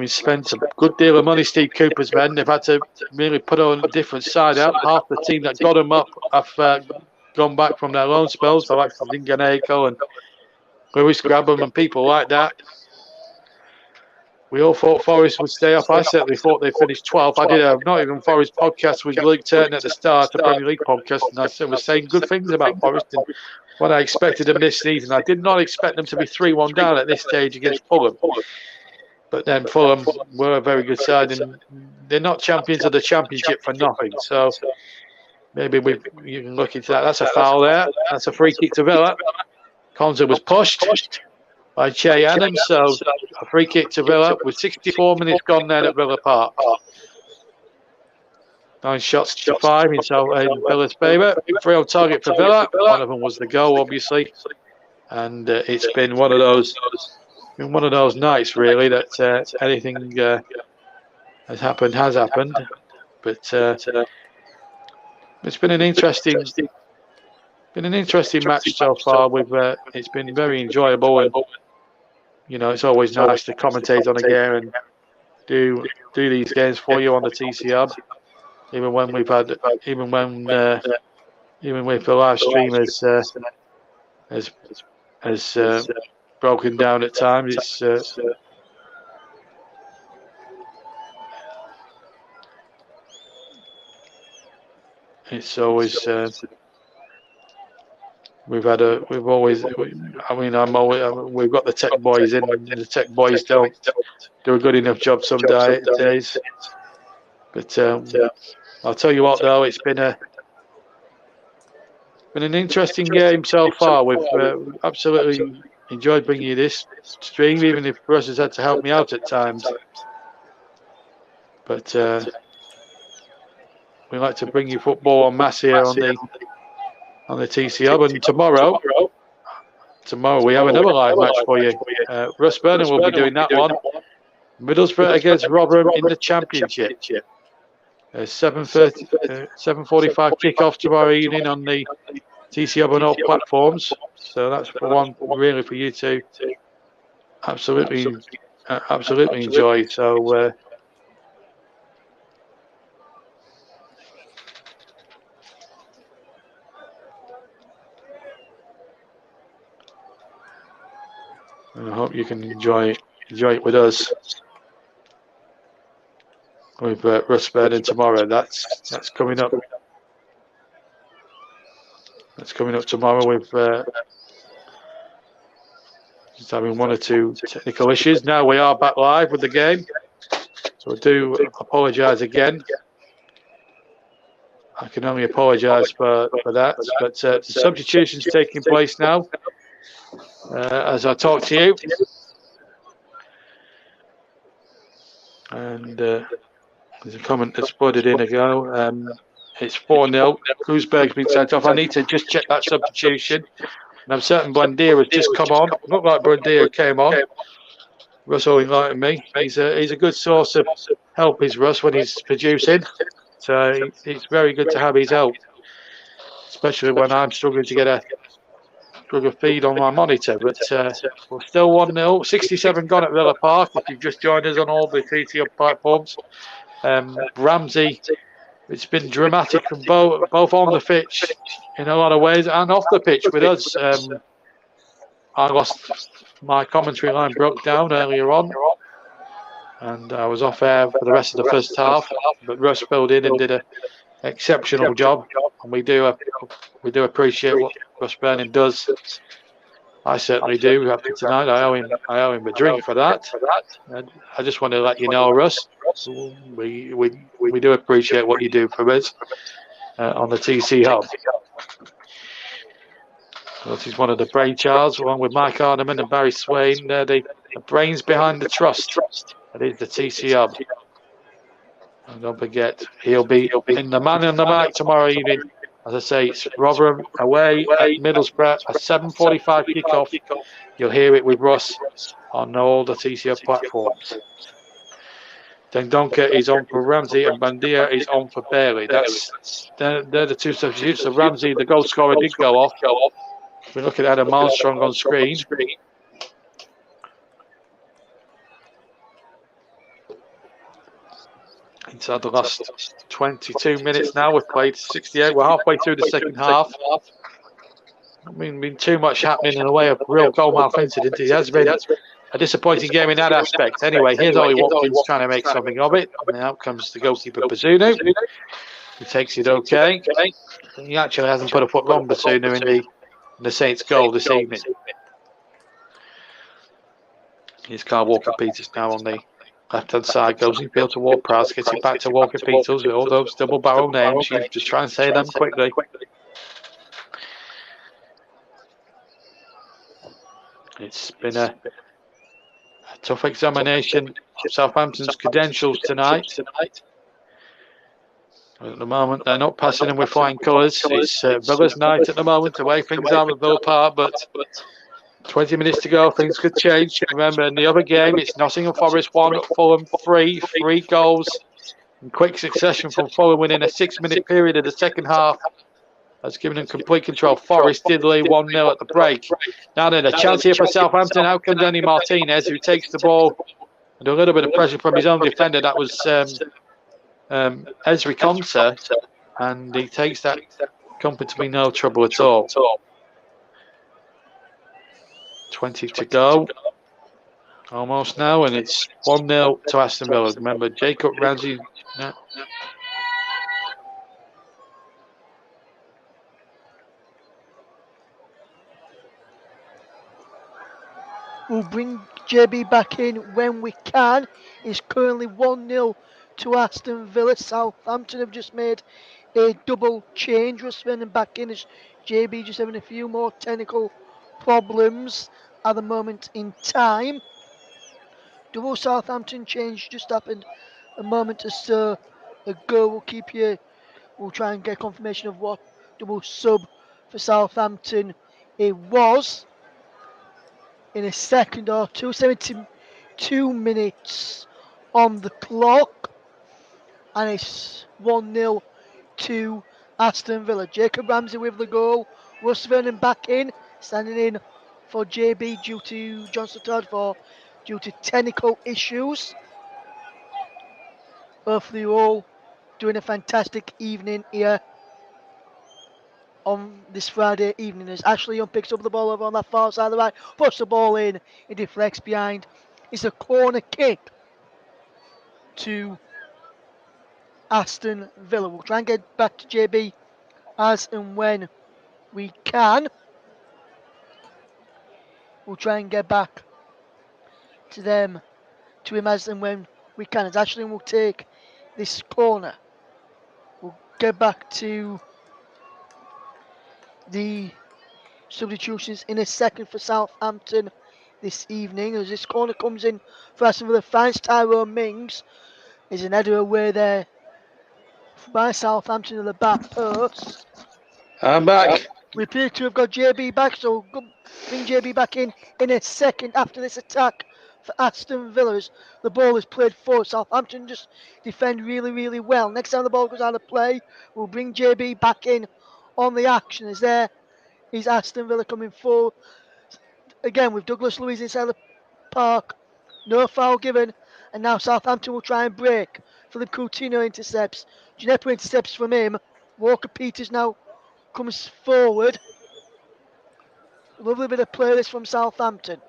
Spent a good deal of money, Steve Cooper's men. They've had to really put on a different side out. Half the team that got them up have gone back from their loan spells, the likes of Linganeko and Lewis Grabham and people like that. We all thought Forest would stay up. I certainly thought they'd finish 12th. I did a Nottingham Forest podcast with Luke Turton at the start, the Premier League podcast, and I was saying good things about Forest and what I expected them this season. I did not expect them to be 3-1 down at this stage against Fulham. But then Fulham were a very good side, and they're not champions of the Championship for nothing. So maybe you can look into that. That's a foul there. That's a free kick to Villa. Konza was pushed by Che Adams, so a free kick to Villa with 64 minutes gone then at Villa Park. 9 shots to 5 in Villa's favour. 3 on target for Villa. One of them was the goal, obviously, and it's been one of those nights really that anything has happened. But it's been an interesting match so far. It's been very enjoyable, and you know, it's always nice to commentate on a game and do these games for you on the TC Hub. Even when with the live stream has broken down at times, it's always we've got the tech boys in, and the tech boys don't do a good enough job some days. But I'll tell you what, though, it's been an interesting game so far. We've absolutely enjoyed bringing you this stream, even if Russ has had to help me out at times. But we like to bring you football en masse here on the TC Hub. And tomorrow we have another live match for you. Russ Burnham will be doing that one. Middlesbrough against Rotherham in the Championship. 7:45 kickoff tomorrow evening on the TC Hub and all platforms. So that's one really for you to absolutely enjoy. So I hope you can enjoy it with us. With Russ Burnham tomorrow. That's coming up. That's coming up tomorrow with just having 1 or 2 technical issues. Now we are back live with the game, so I do apologise again. I can only apologise for that. But the substitution's taking place now as I talk to you, and there's a comment that's flooded in ago. It's 4-0. Kreuzberg's been sent off. I need to just check that substitution. And I'm certain Buendia has just come on. Looked like Buendia came on. Russell enlightened me. He's a good source of help, is Russ, when he's producing. So it's very good to have his help, especially when I'm struggling to get a feed on my monitor. But we're still 1-0. 67 gone at Villa Park. If you've just joined us on all the TT platforms. Ramsey, it's been dramatic from both on the pitch in a lot of ways and off the pitch with us. I lost my commentary line, broke down earlier on, and I was off air for the rest of the first half. But Russ filled in and did an exceptional job, and we do appreciate what Russ Burnham does. I certainly do. After tonight, I owe him a drink for that. And I just want to let you know, Russ, we do appreciate what you do for us on the TC Hub. This is one of the brainchilds, along with Mike Arneman and Barry Swain. They're the brains behind the trust. That is the TC Hub. And don't forget, he'll be in the Man on the Mic tomorrow evening. As I say, it's Rotherham away at Middlesbrough, a 7:45 kickoff. You'll hear it with Russ on all the TCF platforms. Dendonka is on for Ramsey and Buendia is on for Bailey. They're the 2 substitutes. So Ramsey, the goal scorer, did go off. We're looking at Adam Armstrong on screen. Inside the last 22 minutes now, we've played 68. We're halfway through the second half. Not been too much happening in the way of real goalmouth incident. It has been a disappointing game in that aspect. Anyway, here's Ollie Watkins trying to make something of it. And out comes the goalkeeper, Bazunu. He takes it okay. He actually hasn't put a foot wrong, Bazunu, in the Saints' goal this evening. Here's Carl Walker-Peters now on the Left-hand side goes in field to Ward-Prowse, gets it back to Walker-Peters with all those double-barrel names. You just try and say them quickly. It's been a tough examination of Southampton's credentials tonight. At the moment, they're not passing them with flying colours. It's Villa's night at the moment, the way things are at Villa Park, but 20 minutes to go, things could change. Remember, in the other game, it's Nottingham Forest 1, Fulham 3, 3 goals in quick succession from Fulham within a 6-minute period of the second half. That's given them complete control. Forest did lead 1-0 at the break. Now then, a chance here for Southampton. Out comes Danny Martinez, who takes the ball under a little bit of pressure from his own defender. That was Ezri Konsa, and he takes that comfortably, no trouble at all. 20 to go, almost now, and it's 1-0 to Aston Villa. Remember, Jacob Ramsey. No. We'll bring JB back in when we can. It's currently 1-0 to Aston Villa. Southampton have just made a double change. We're spending back in as JB just having a few more technical problems at the moment in time. Double Southampton change just happened a moment or so ago. We'll try and get confirmation of what double sub for Southampton it was in a second or two. 72 minutes on the clock, and it's 1-0 to Aston Villa. Jacob Ramsey with the goal. Russ Vernon back in, standing in for JB due to Johnson due to technical issues. Hopefully you're all doing a fantastic evening here on this Friday evening as Ashley Young picks up the ball over on that far side of the right, puts the ball in, it deflects behind. It's a corner kick to Aston Villa. We'll try and get back to JB as and when we can. We'll try and get back to him as and when we can. As Ashley will take this corner. We'll get back to the substitutions in a second for Southampton this evening. As this corner comes in for Aston Villa, finds Tyrone Mings. Is an header away there by Southampton at the back post. I'm back. We appear to have got JB back, so we'll bring JB back in a second after this attack for Aston Villa. The ball is played forward. Southampton just defend really, really well. Next time the ball goes out of play, we'll bring JB back in on the action. As there is Aston Villa coming forward again with Douglas Luiz inside the park. No foul given, and now Southampton will try and break. Philip Coutinho intercepts. Gineppo intercepts from him. Walker-Peters now comes forward. Lovely bit of play this from Southampton.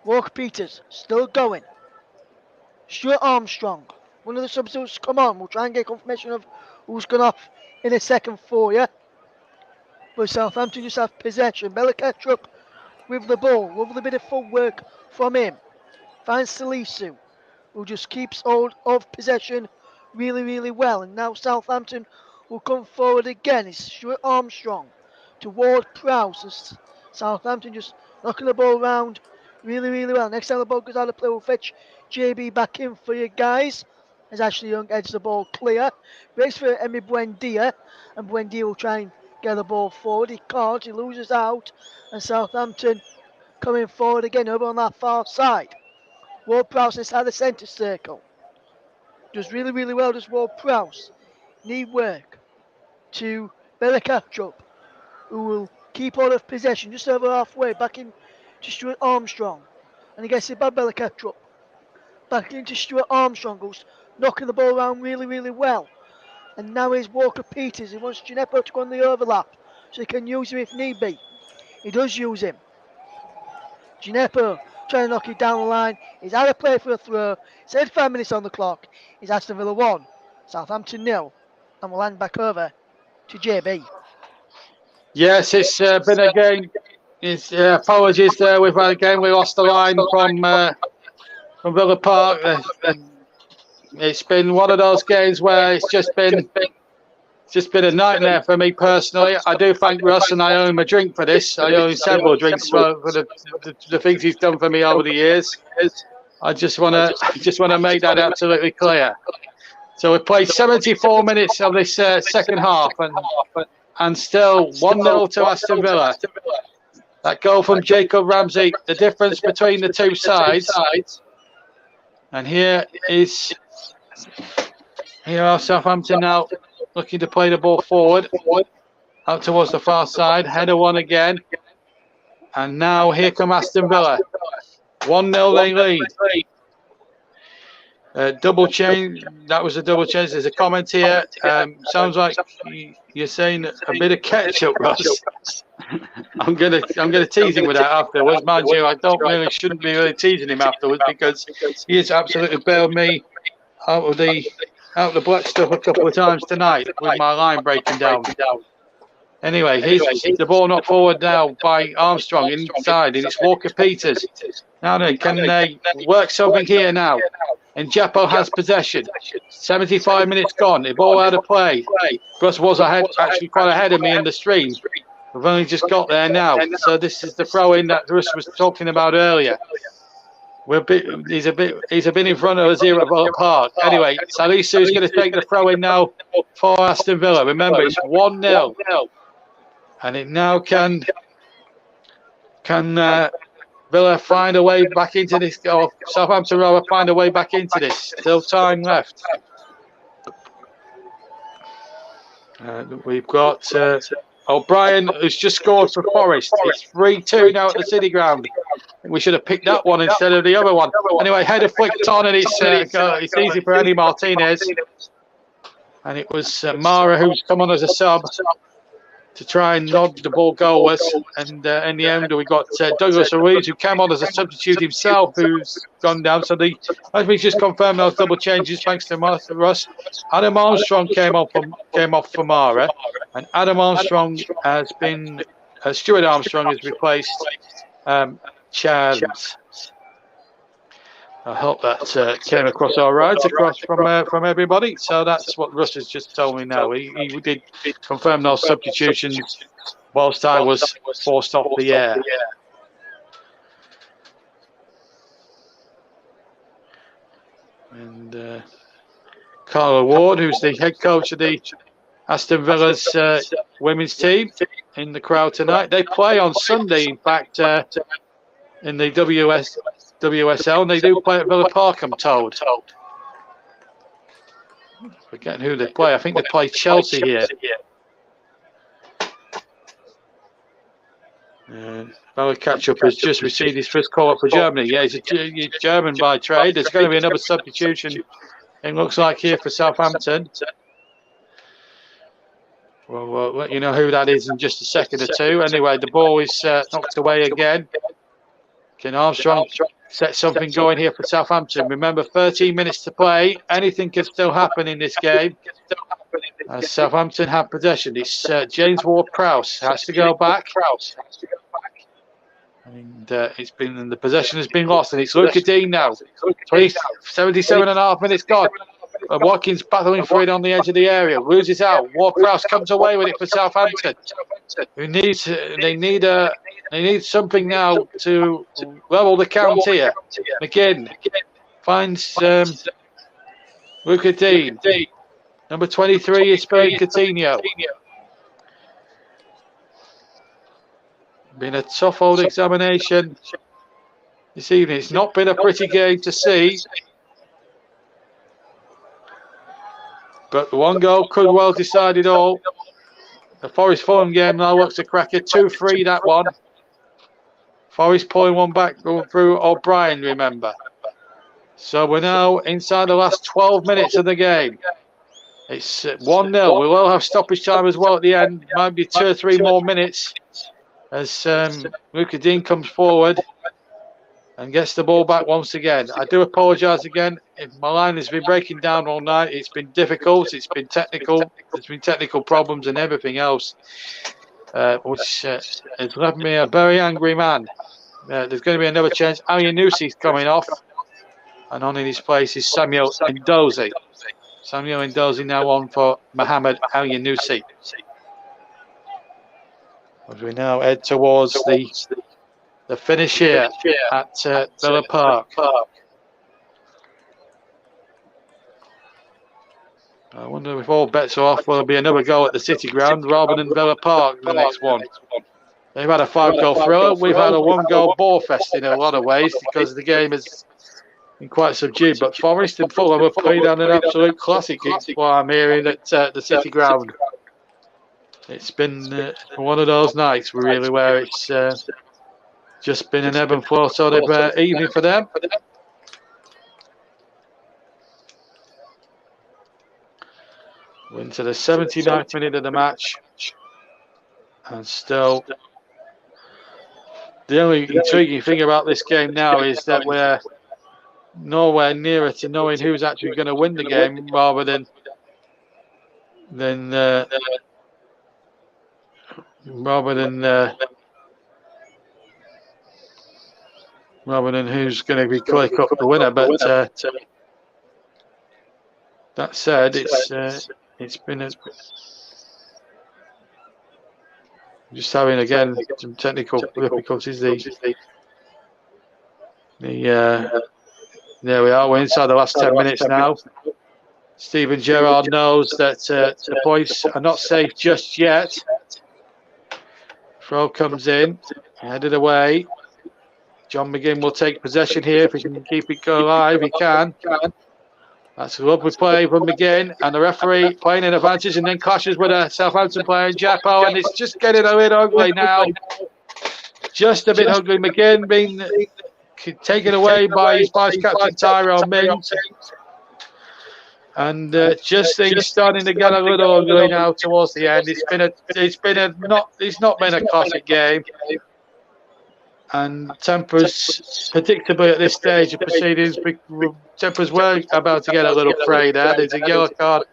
Walker-Peters still going. Stuart Armstrong, one of the substitutes, come on. We'll try and get confirmation of who's gone off in a second for you. But Southampton just have possession. Belakachuk with the ball. Lovely bit of footwork from him. Finds Salisu, who just keeps hold of possession really, really well. And now Southampton will come forward again. It's Stuart Armstrong toward Prowse. Southampton just knocking the ball around really, really well. Next time the ball goes out of play, we'll fetch JB back in for you guys. As Ashley Young edges the ball clear. Breaks for Emi Buendia. And Buendia will try and get the ball forward. He can't. He loses out. And Southampton coming forward again over on that far side. Ward-Prowse inside the centre circle. Does really, really well, does Ward-Prowse. Need work to Belakachuk, who will keep hold of possession just over halfway, back in to Stuart Armstrong. And he gets it by Belakachuk. Back into Stuart Armstrong, who's knocking the ball around really, really well. And now here's Walker-Peters. He wants Gineppo to go on the overlap, so he can use him if need be. He does use him. Gineppo trying to knock it down the line. He's out of play for a throw. It's 5 minutes on the clock. It's Aston Villa 1, Southampton 0. And we'll hand back over to JB. Yes, it's been a game. Apologies there. We've had a game. We lost the line from from Villa Park. It's been one of those games where it's just been a nightmare for me personally. I do thank Russ, and I owe him a drink for this. I owe him several drinks for the things he's done for me over the years. I just want to make that absolutely clear. So we played 74 minutes of this second half, and still 1-0 to Aston Villa. That goal from Jacob Ramsey, the difference between the two sides. And here are Southampton now looking to play the ball forward, out towards the far side. Header one again. And now here come Aston Villa. 1-0 they lead. Double change. That was a double change. There's a comment here. Sounds like you're saying a bit of ketchup, Russ. I'm gonna tease him with that afterwards, mind you. I shouldn't be really teasing him afterwards, because he has absolutely bailed me out of the black stuff a couple of times tonight with my line breaking down. Anyway, here's the ball knocked forward now by Armstrong inside, and it's Walker Peters. Now then, can they work something here now? And Jeppo has possession. 75 minutes gone. The ball out of play. Russ was actually quite ahead of me in the stream. We've only just got there now. So this is the throw-in that Russ was talking about earlier. He's a bit in front of us here at Villa Park. Anyway, Salisu's going to take the throw-in now for Aston Villa. Remember, it's 1-0. And it now can Villa find a way back into this, or Southampton rather find a way back into this. Still time left. We've got O'Brien, who's just scored for Forest. It's 3-2 now at the City Ground. We should have picked that one instead of the other one. Anyway, header flicked on, and it's easy for Eddie Martinez. And it was Mara who's come on as a sub to try and nod the ball goalwards, and in the end we got Douglas Ruiz, who came on as a substitute himself, who's gone down. So as we just confirmed those double changes, thanks to Russ. Adam Armstrong came off for Mara, and Adam Armstrong has been Stuart Armstrong has replaced Chance. I hope that came across all right from everybody. So that's what Russ has just told me now. He did confirm those substitutions whilst I was forced off the air. And Carla Ward, who's the head coach of the Aston Villa's women's team, in the crowd tonight. They play on Sunday, in fact, in the WSL, and they do play at Villa Park, I'm told. Forgetting who they play. I think they play Chelsea here. Villa Ketchup has just received his first call up for Germany. Yeah, he's a German by trade. There's going to be another substitution, it looks like, here for Southampton. Well, we'll let you know who that is in just a second or two. Anyway, the ball is knocked away again. Can Armstrong set something going here for Southampton? Remember, 13 minutes to play. Anything can still happen in this game. Southampton have possession. It's James Ward-Prowse has to go back. And the possession has been lost, and it's Luca Dean now. 77.5 minutes gone. Watkins battling for it on the edge of the area, loses out. Ward-Prowse comes away with it for Southampton. They need something now to level the count here. McGinn finds Luca Dean. Number 23 is Spirit Coutinho. Been a tough old examination this evening. It's not been a pretty game to see. But the one goal could well decide it all. The Forest Fulham game now looks a cracker. 2-3 that one. Forest pulling one back through O'Brien, remember. So we're now inside the last 12 minutes of the game. It's 1-0. We will have stoppage time as well at the end. Might be 2 or 3 more minutes as Luca Dean comes forward and gets the ball back once again. I do apologise again. If my line has been breaking down all night, it's been difficult, it's been technical, there's been technical problems and everything else, which has left me a very angry man. There's going to be another change. Alianusi's coming off. And on in his place is Samuel Ndozi. Samuel Ndozi now on for Mohamed Al Yunusi. As we now head towards the finish here at Villa Park. I wonder if all bets are off, will there be another goal at the City Ground rather than Villa Park, the next one. They've had a 5-goal thriller. We've had a 1-goal bore fest in a lot of ways because the game has been quite subdued. But Forest and Fulham have played on an absolute classic. It's what I'm hearing at the City Ground. It's been one of those nights really where it's just been an ebb and flow sort of evening for them. We're into the 79th minute of the match, and still the only intriguing thing about this game now is that we're nowhere nearer to knowing who's actually going to win the game rather than who's going to be clear cut the winner. But that said, it's been just having again some technical difficulties. There we are. We're inside the last 10 minutes now. Steven Gerrard knows that the points are not safe just yet. Throw comes in, headed away. John McGinn will take possession here if he can keep it going alive. He can. That's a lovely play from McGinn, and the referee playing an advantage and then clashes with a Southampton player in Japo, and it's just getting a bit ugly now. Just a bit ugly. McGinn being taken away by his vice captain Tyrone Mings, and just things starting to get a little ugly now towards the end. It's not been a classic game. And tempers, predictably at this stage of proceedings, tempers were about to get a little frayed there. There's a yellow card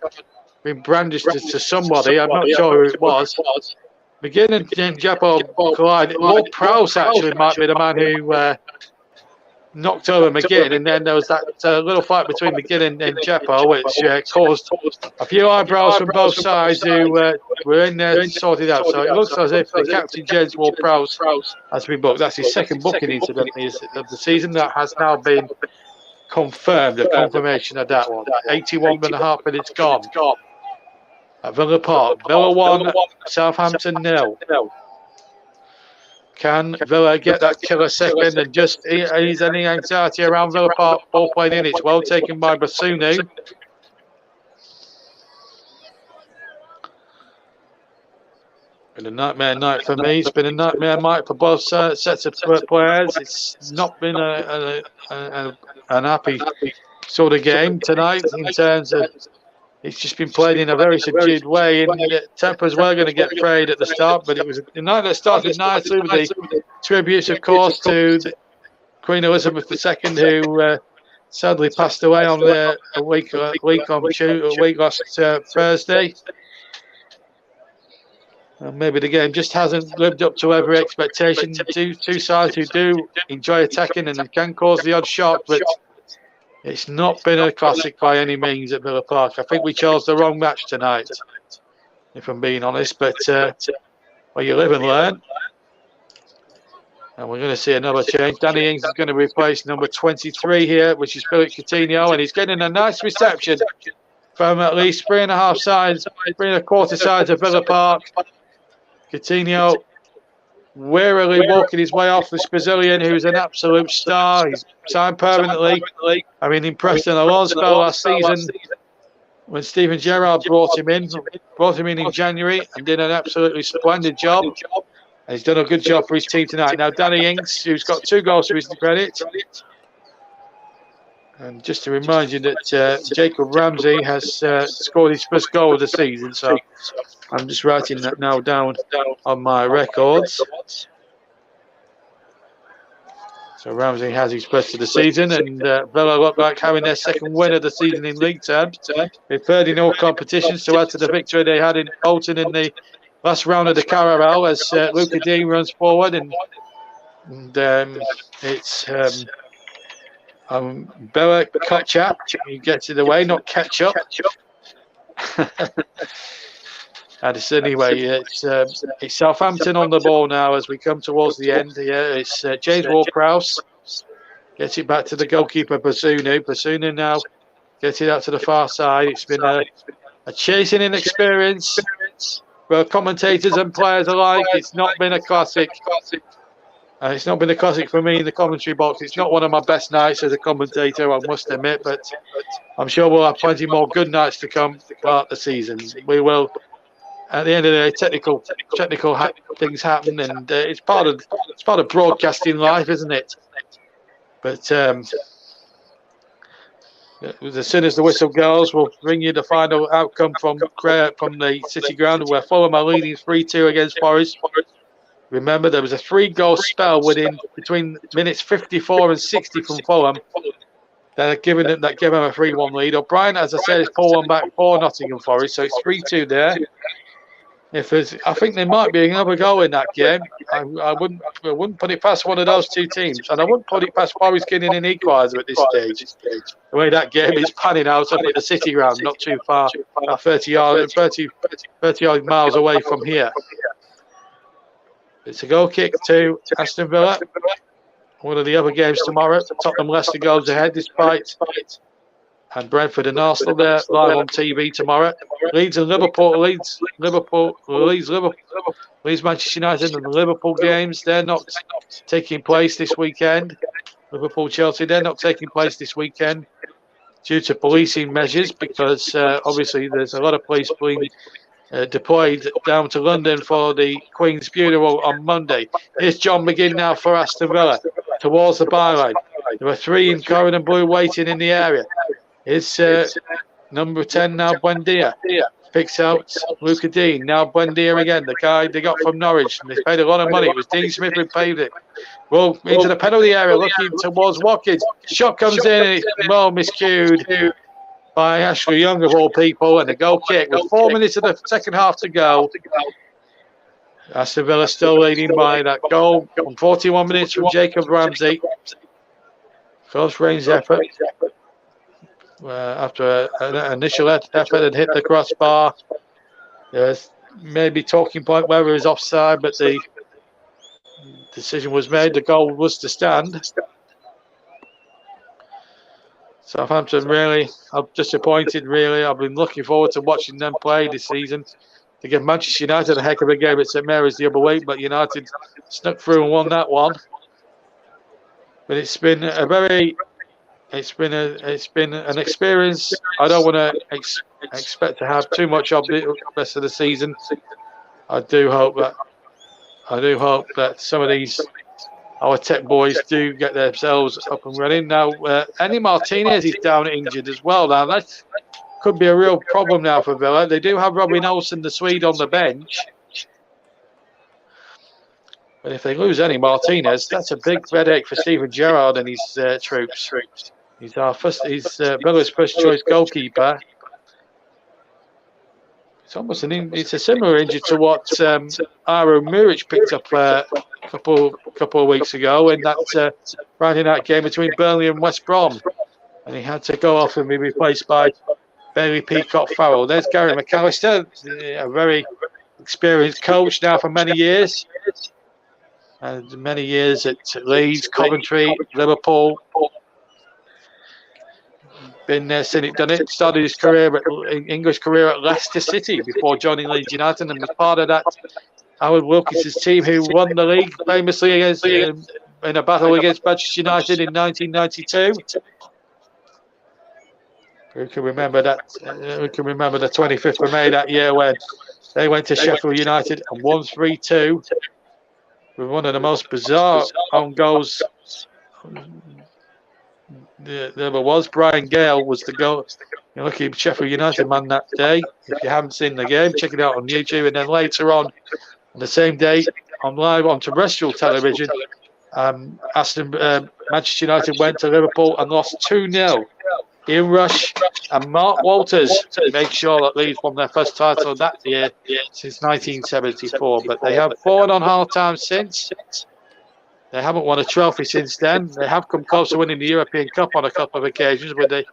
being brandished to somebody. I'm not sure who it was. McGinn and Japo collide. Ward Prowse actually might be the man who knocked over McGinn, and then there was that little fight between McGinn and Japo, which caused a few eyebrows from both sides who were in there and sorted out. So it looks as if the captain, James Ward Prowse, has been booked. That's his second booking, incidentally, of the season. That has now been confirmed, a confirmation of that one. 81.5 minutes gone at Villa Park. Villa 1, Southampton 0. Can Villa get that killer second and just ease any anxiety around Villa Park? Ball played in. It's well taken by Basunu. Been a nightmare night for me. It's been a nightmare night for both sets of players. It's not been an happy sort of game tonight in terms of it's just been played in a very subdued way, and tempers were going to get frayed at the start, but it was a night that started nicely with the tributes, of course, to Queen Elizabeth II, who sadly passed away on a week last Thursday. And maybe the game just hasn't lived up to every expectation. Two sides who do enjoy attacking and can cause the odd shock, but it's not been a classic by any means at Villa Park. I think we chose the wrong match tonight, if I'm being honest. But well, you live and learn. And we're going to see another change. Danny Ings is going to replace number 23 here, which is Philip Coutinho, and he's getting a nice reception from at least 3.25 sides of Villa Park. Coutinho warily walking his way off this Brazilian, who's an absolute star. He's signed permanently. I mean, impressed in a long spell last season when Steven Gerrard brought him in January and did an absolutely splendid job. And he's done a good job for his team tonight. Now, Danny Ings, who's got 2 goals to his credit. And just to remind you that Jacob Ramsey has scored his first goal of the season, so I'm just writing that now down on my records. So Ramsey has his first of the season, and Villa look like having their second win of the season in league terms. They're third in all competitions to add to the victory they had in Bolton in the last round of the Carabao as Luca Dean runs forward, and it's Bella Ketchup, he gets it away, not ketchup. And it's anyway, it's Southampton on the ball now as we come towards the end. Yeah, it's James Ward-Prowse gets it back to the goalkeeper Basunu. Basunu now gets it out to the far side. It's been a chasing inexperience for commentators and players alike. It's not been a classic. It's not been a classic for me in the commentary box. It's not one of my best nights as a commentator, I must admit, but I'm sure we'll have plenty more good nights to come throughout the season. We will, at the end of the day, technical things happen, and it's part of broadcasting life, isn't it? But as soon as the whistle goes, we'll bring you the final outcome from the City Ground, where Fulham are leading 3-2 against Forest. Remember, there was a 3-goal spell between minutes 54 and 60 from Fulham. That gave them a 3-1 lead. O'Brien, as I said, has pulled one back for Nottingham Forest, so it's 3-2 there. I think there might be another goal in that game. I wouldn't put it past one of those two teams, and I wouldn't put it past Forest getting an equaliser at this stage. The way that game is panning out up at the City Ground, not too far, 30 odd miles away from here. It's a goal kick to Aston Villa. One of the other games tomorrow. Tottenham Leicester goes ahead despite. And Brentford and Arsenal there live on TV tomorrow. Leeds Manchester United and the Liverpool games. They're not taking place this weekend. Liverpool Chelsea, they're not taking place this weekend due to policing measures, because obviously there's a lot of police being deployed down to London for the Queen's funeral on Monday. Here's John McGinn now for Aston Villa towards the byline. There are 3 in Corin and Blue waiting in the area. Here's number 10 now, Buendia. Picks out Luca Dean. Now Buendia again, the guy they got from Norwich. They paid a lot of money. It was Dean Smith who paid it. Well, into the penalty area, looking towards Watkins. Shot comes in and it's well miscued by Ashley Young of all people, and a goal kick with 4 minutes of the second half to go. Aston Villa still leading by that goal on 41 minutes from Jacob Ramsey. Close range effort after an initial effort and hit the crossbar. There's maybe talking point whether it was offside, but the decision was made. The goal was to stand. Southampton, really, I'm disappointed, really. I've been looking forward to watching them play this season. To give Manchester United a heck of a game at St Mary's the other week, but United snuck through and won that one. But it's been an experience. I don't want to expect to have too much of the rest of the season. I do hope that some of our tech boys do get themselves up and running. Now, Andy Martinez is down injured as well. Now, that could be a real problem now for Villa. They do have Robin Olsen, the Swede, on the bench. But if they lose Andy Martinez, that's a big headache for Steven Gerrard and his troops. He's Villa's first choice goalkeeper. It's a similar injury to what Aro Muric picked up a couple of weeks ago in that Friday night game between Burnley and West Brom, and he had to go off and be replaced by Bailey Peacock-Farrell. There's Gary McAllister, a very experienced coach now for many years, and many years at Leeds, Coventry, Liverpool. Been there, seen it, done it. Started his English career at Leicester City before joining Leeds United, and was part of that Howard Wilkins' team who won the league famously against in a battle against Manchester United in 1992. We can remember that. We can remember the 25th of May that year when they went to Sheffield United and won 3-2 with one of the most bizarre own goals. There was Brian Gale was the goal. You're lucky Sheffield United man that day. If you haven't seen the game, check it out on YouTube. And then later on the same day, on live on terrestrial television, Manchester United went to Liverpool and lost 2-0. Ian Rush and Mark Walters made sure that Leeds won their first title that year since 1974. But they have fallen on hard times since. They haven't won a trophy since then. They have come close to winning the European Cup on a couple of occasions with the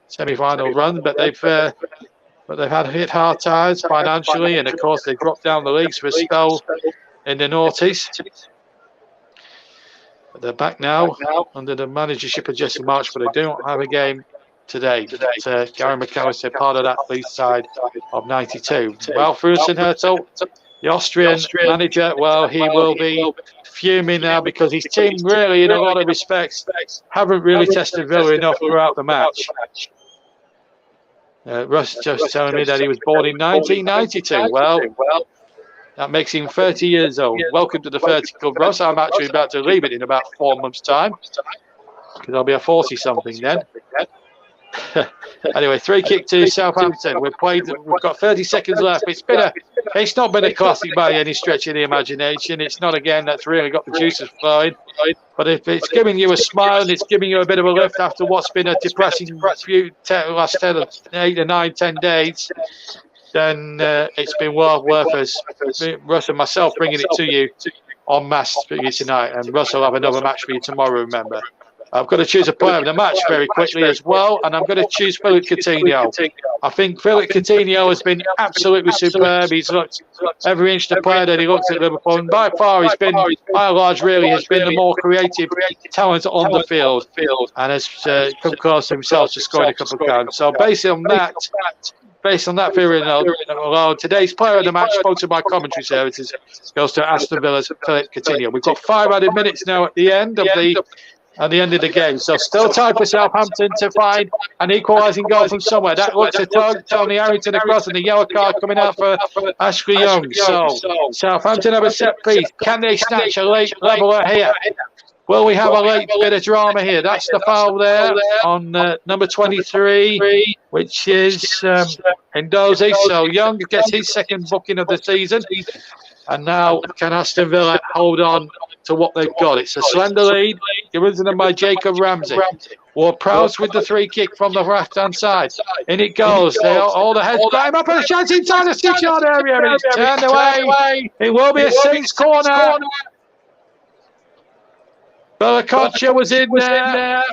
semi-final run, but they've had hit hard times financially, and of course they dropped down the leagues for a spell in the noughties. But they're back now under the managership of Jesse March, but they don't have a game today. But Gary McAllister, part of that lead side of 92. Well, Frusenhertel, the Austrian manager, well, he will be fuming now because his team really, in a lot of respects, haven't really tested Villa enough throughout the match. Russ just telling me that he was born in 1992. Well, that makes him 30 years old. Welcome to the 30 Club, Russ. I'm actually about to leave it in about 4 months' time because I'll be a 40-something then. Anyway, 3 kick to Southampton. We've got 30 seconds left. It's not been a classic by any stretch of the imagination. It's not a game that's really got the juices flowing. But if it's giving you a smile and it's giving you a bit of a lift after what's been a depressing last 8 or 9, 10 days, then it's been well worth us, Russ and myself, bringing it to you en masse for you tonight. And Russ will have another match for you tomorrow, remember. I've got to choose a player of the match very quickly as well, and I'm going to choose Philip Coutinho. I think Philip Coutinho has been absolutely superb. He's looked every inch the player that he looks at Liverpool, and by far he's been, by and large, really has been the more creative talent on the field, and has come close himself to scoring a couple of goals. So based on that theory alone, today's player of the match, sponsored by commentary services, goes to Aston Villa's Philip Coutinho. We've got 5 added minutes now at the end of the game. So still time for Southampton to find an equalising goal from somewhere. That looks at Tony Harrington across, and the yellow card coming out for Ashley Young. So Southampton have a set piece. Can they snatch a late leveller here? Will we have a late bit of drama here? That's the foul there on number 23, which is Ndozi. So Young gets his second booking of the season. And now can Aston Villa hold on to what they've got? It's a slender lead, given to them by Jacob Ramsey. Ward-Prowse with the 3 kick from the left-hand side. In it goes. All the heads climb up, and a chance inside the 6-yard area, and it's turned away. It will be a Saints corner. Bella was in there,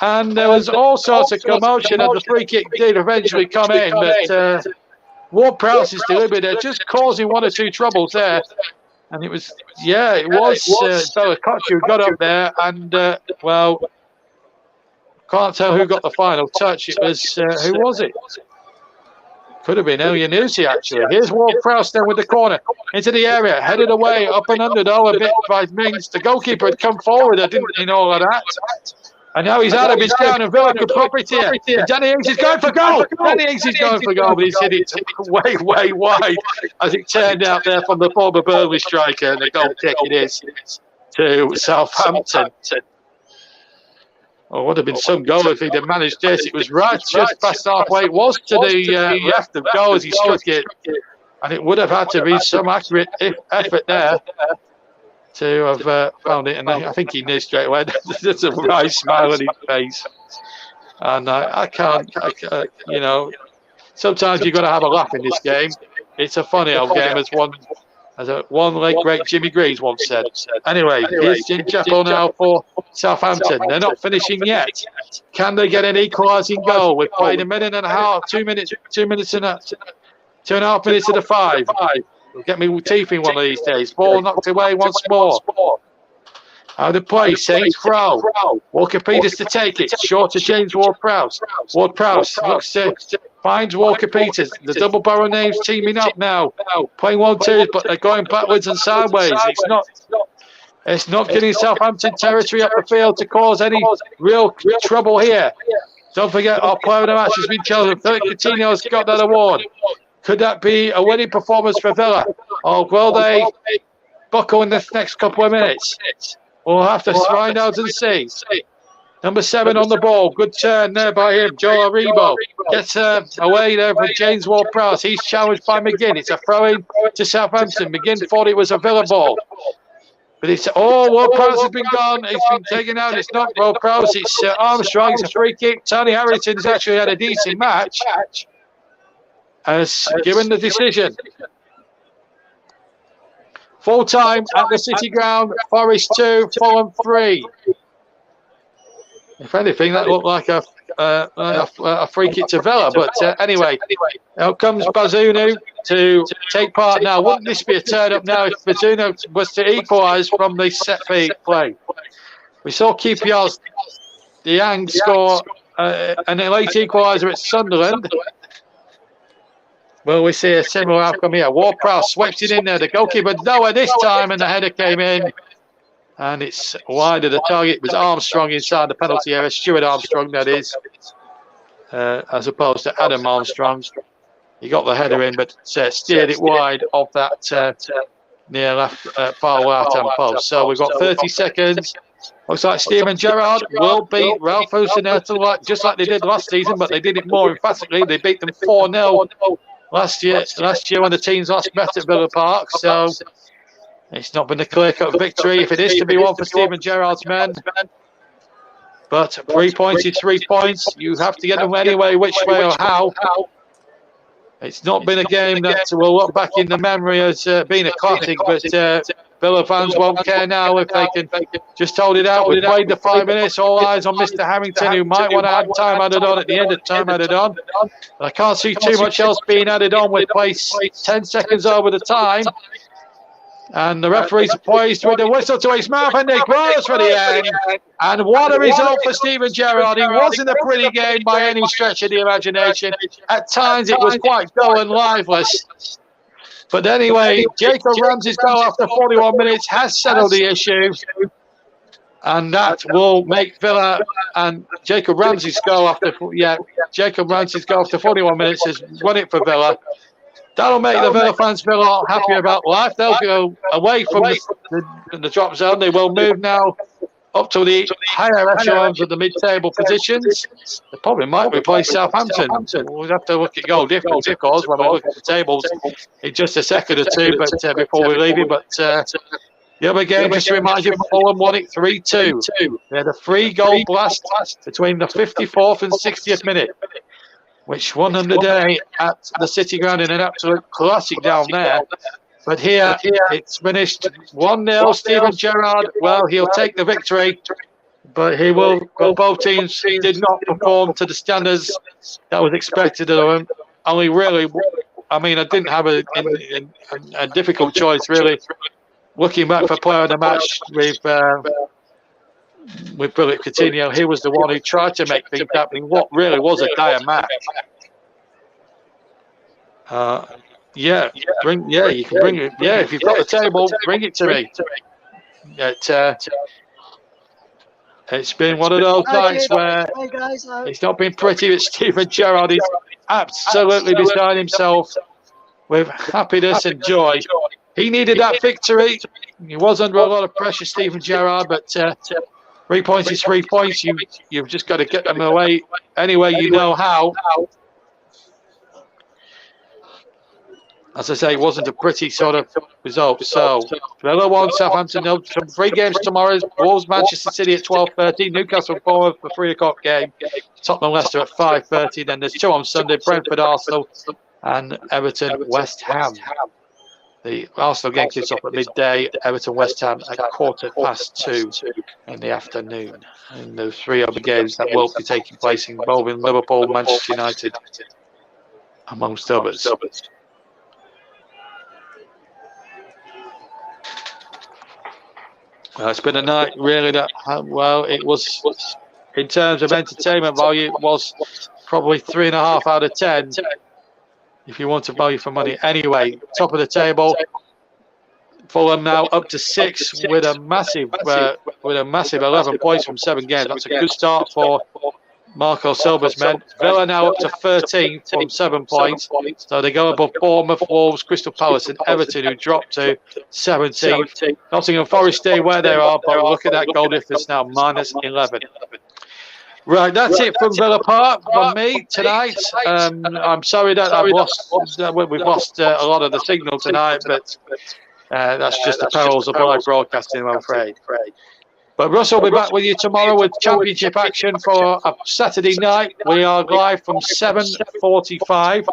and there was all sorts of commotion, and the free kick did eventually come in, but Ward-Prowse is deliberate. They're just causing 1 or 2 troubles there, and it was Bella who got up there, and well, can't tell who got the final touch. It was who was it? Could have been Elyounoussi, actually. Here's Ward-Prowse then with the corner into the area, headed away, up and under though a bit by Mings. The goalkeeper had come forward, I didn't in all of that. And now he's out of his down, and Villa could pop it here. And Danny Ings is going for goal. Danny Ings is going for goal, but he's hit it way, way wide, as it turned out there from the former Burnley striker. And the goal kick it is to Southampton. Oh, it would have been some goal if he'd have managed this. It was right just past halfway. It was to the left of goal as he struck it. And it would have had to be some accurate effort there to have found it. And I think he knew straight away. There's a wry smile on his face. And I can't, you know, sometimes you've got to have a laugh in this game. It's a funny old game, as one late great Jimmy Greaves once said. Anyway, here's Jim Chappell now for Southampton. They're not finishing yet. Can they get an equalising goal? We've played a minute and a half, 2 minutes and 2.5 minutes of the 5. It'll get me teeth in one of these days. Ball knocked away once more. Out of play, Saints throw. Walker Peters to take it. Short to James Ward-Prowse. Ward-Prowse looks to finds Walker Peters. The double barrel names teaming up now. Playing 1-2s, but they're going backwards and sideways. It's not getting Southampton territory up the field to cause any real trouble here. Don't forget, our player of the match has been chosen. Philip Coutinho's got that award. Could that be a winning performance for Villa? Or will they buckle in the next couple of minutes? We'll have to find out and see. Number 7 on the ball. Good turn there by him. Joel Aribo gets away there for James Ward-Prowse. He's challenged by McGinn. It's a throw-in to Southampton. McGinn thought it was a Villa ball. But it's, Ward-Prowse has been gone. He's been taken out. It's not Ward-Prowse. It's Armstrong. It's a free kick. Tony Harrington's actually had a decent match. Has given the decision. Full time at the City Ground. Forest 2, Fulham 3. If anything, that looked like a free kick to Villa. But anyway, out comes Bazunu to take part now. Wouldn't this be a turn up now if Bazunu was to equalise from the set play? We saw QPR's Diang score an late equaliser at Sunderland. Well, we see a similar outcome here. Ward-Prowse swept it in there. The goalkeeper nowhere this time, and the header came in. And it's wide of the target. It was Armstrong inside the penalty area. Stuart Armstrong, that is, as opposed to Adam Armstrong. He got the header in, but steered it wide of that near left, far right-hand post. So we've got 30 seconds. Looks like Steven Gerrard will beat Ralph Husinelli just like they did last season, but they did it more emphatically. They beat them 4-0 last year when the teams last met at Villa Park. So it's not been a clear-cut victory. If it is to be one for Steven Gerrard's men, but 3 points is 3 points. You have to get them anyway, which way or how. It's not been a game that will look back in the memory as being a classic, but Villa fans won't care now if they can just hold it out. We've played the 5 minutes. All eyes on Mr. Harrington, who might want to add time added on at the end of time added on. I can't see too much else being added on with play 10 seconds over the time. And the referee's poised with the whistle to his mouth, and it goes for the end. And what a result for Steven Gerrard. He wasn't a pretty game by any stretch of the imagination. At times it was quite dull and lifeless. But anyway, Jacob Ramsey's goal after 41 minutes has settled the issue. And that will make Villa and Jacob Ramsey's goal after 41 minutes has won it for Villa. That'll make the Villa fans feel a lot happier about life. They'll go away from the drop zone. They will move now up to the higher echelons of the mid-table positions. They probably might replace Southampton. We'll have to look at goal difference, of course, when we look at the tables in just a second or two before we leave it. But the other game, just to remind you, Fulham won it 3-2. They had a 3-goal blast between the 54th and 60th minute, which won them the day at the City Ground in an absolute classic down there. But here, it's finished 1-0. Steven Gerrard, well, he'll take the victory, but he will. Well, both teams did not perform to the standards that was expected of them. Only really, I mean, I didn't have a difficult choice, really. Looking back for player of the match with Philip Coutinho, he was the one who tried to make things happen in what really was a dire match. You can bring it. Yeah, if you've got the table, bring it to me. It's been one of those nights where it's not been pretty, but Steven Gerrard is absolutely beside himself with happiness and joy. He needed that victory. He was under a lot of pressure, Steven Gerrard, but 3 points is 3 points. You've just got to get them away any way you know how. As I say, it wasn't a pretty sort of result. So, Villa 1, Southampton 0. 3 games tomorrow. Wolves, Manchester City at 12:30. Newcastle Bournemouth for 3 o'clock game. Tottenham Leicester at 5:30. Then there's 2 on Sunday. Brentford Arsenal and Everton West Ham. The Arsenal game kicks off at midday. Everton West Ham at 2:15 in the afternoon. And those 3 other games that will be taking place involving Liverpool, Manchester United, amongst others. It's been a night really that, well, it was, in terms of entertainment value, it was probably 3.5 out of 10 if you want to value for money. Anyway, top of the table, Fulham now up to 6 with a massive 11 points from 7 games. That's a good start for Marco Silva's men. Villa now up to 13 from 7 points. So they go above Bournemouth, Wolves, Crystal Palace and Everton, who dropped to 17. Nottingham Forest stay where they are, but look at that goal difference now, minus 11. Right, that's it from Villa Park from me tonight. I'm sorry that we've lost a lot of the signal tonight, but that's just the perils of live broadcasting, I'm afraid. But Russ will be back with you tomorrow with championship action for a Saturday night. We are live from 7:45,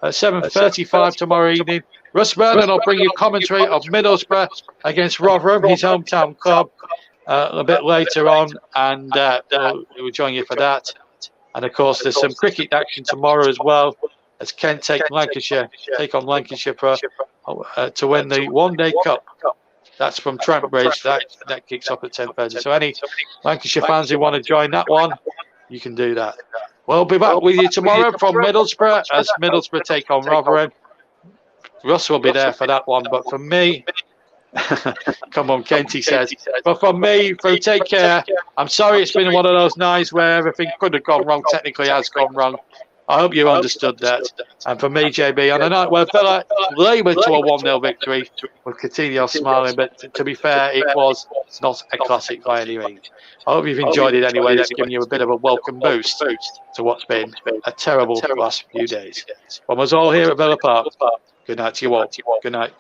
7:35 tomorrow evening Russ Vernon will bring you commentary of Middlesbrough against Rotherham, his hometown club, a bit later on, and we'll join you for that. And of course, there's some cricket action tomorrow as well, as Kent take on Lancashire to win the One-Day Cup. That's from Trent Bridge. That kicks off at 10:30. So any Lancashire fans who want to join that one, you can do that. We'll be back with you tomorrow from Middlesbrough as Middlesbrough take on Rotherham. Russ will be there for that one, but for me, come on, Kenty says. But for me, take care. I'm sorry it's been one of those nights where everything could have gone wrong, technically has gone wrong. I hope you understood that. And for me, JB, on a night where Villa laboured to a 1-0 victory with Coutinho smiling, but to be fair, it was not a classic by any means. I hope you've enjoyed it anyway. It's given you a bit of a welcome boost to what's been a terrible last few days. From us all here at Villa Park, good night to you all. Good night.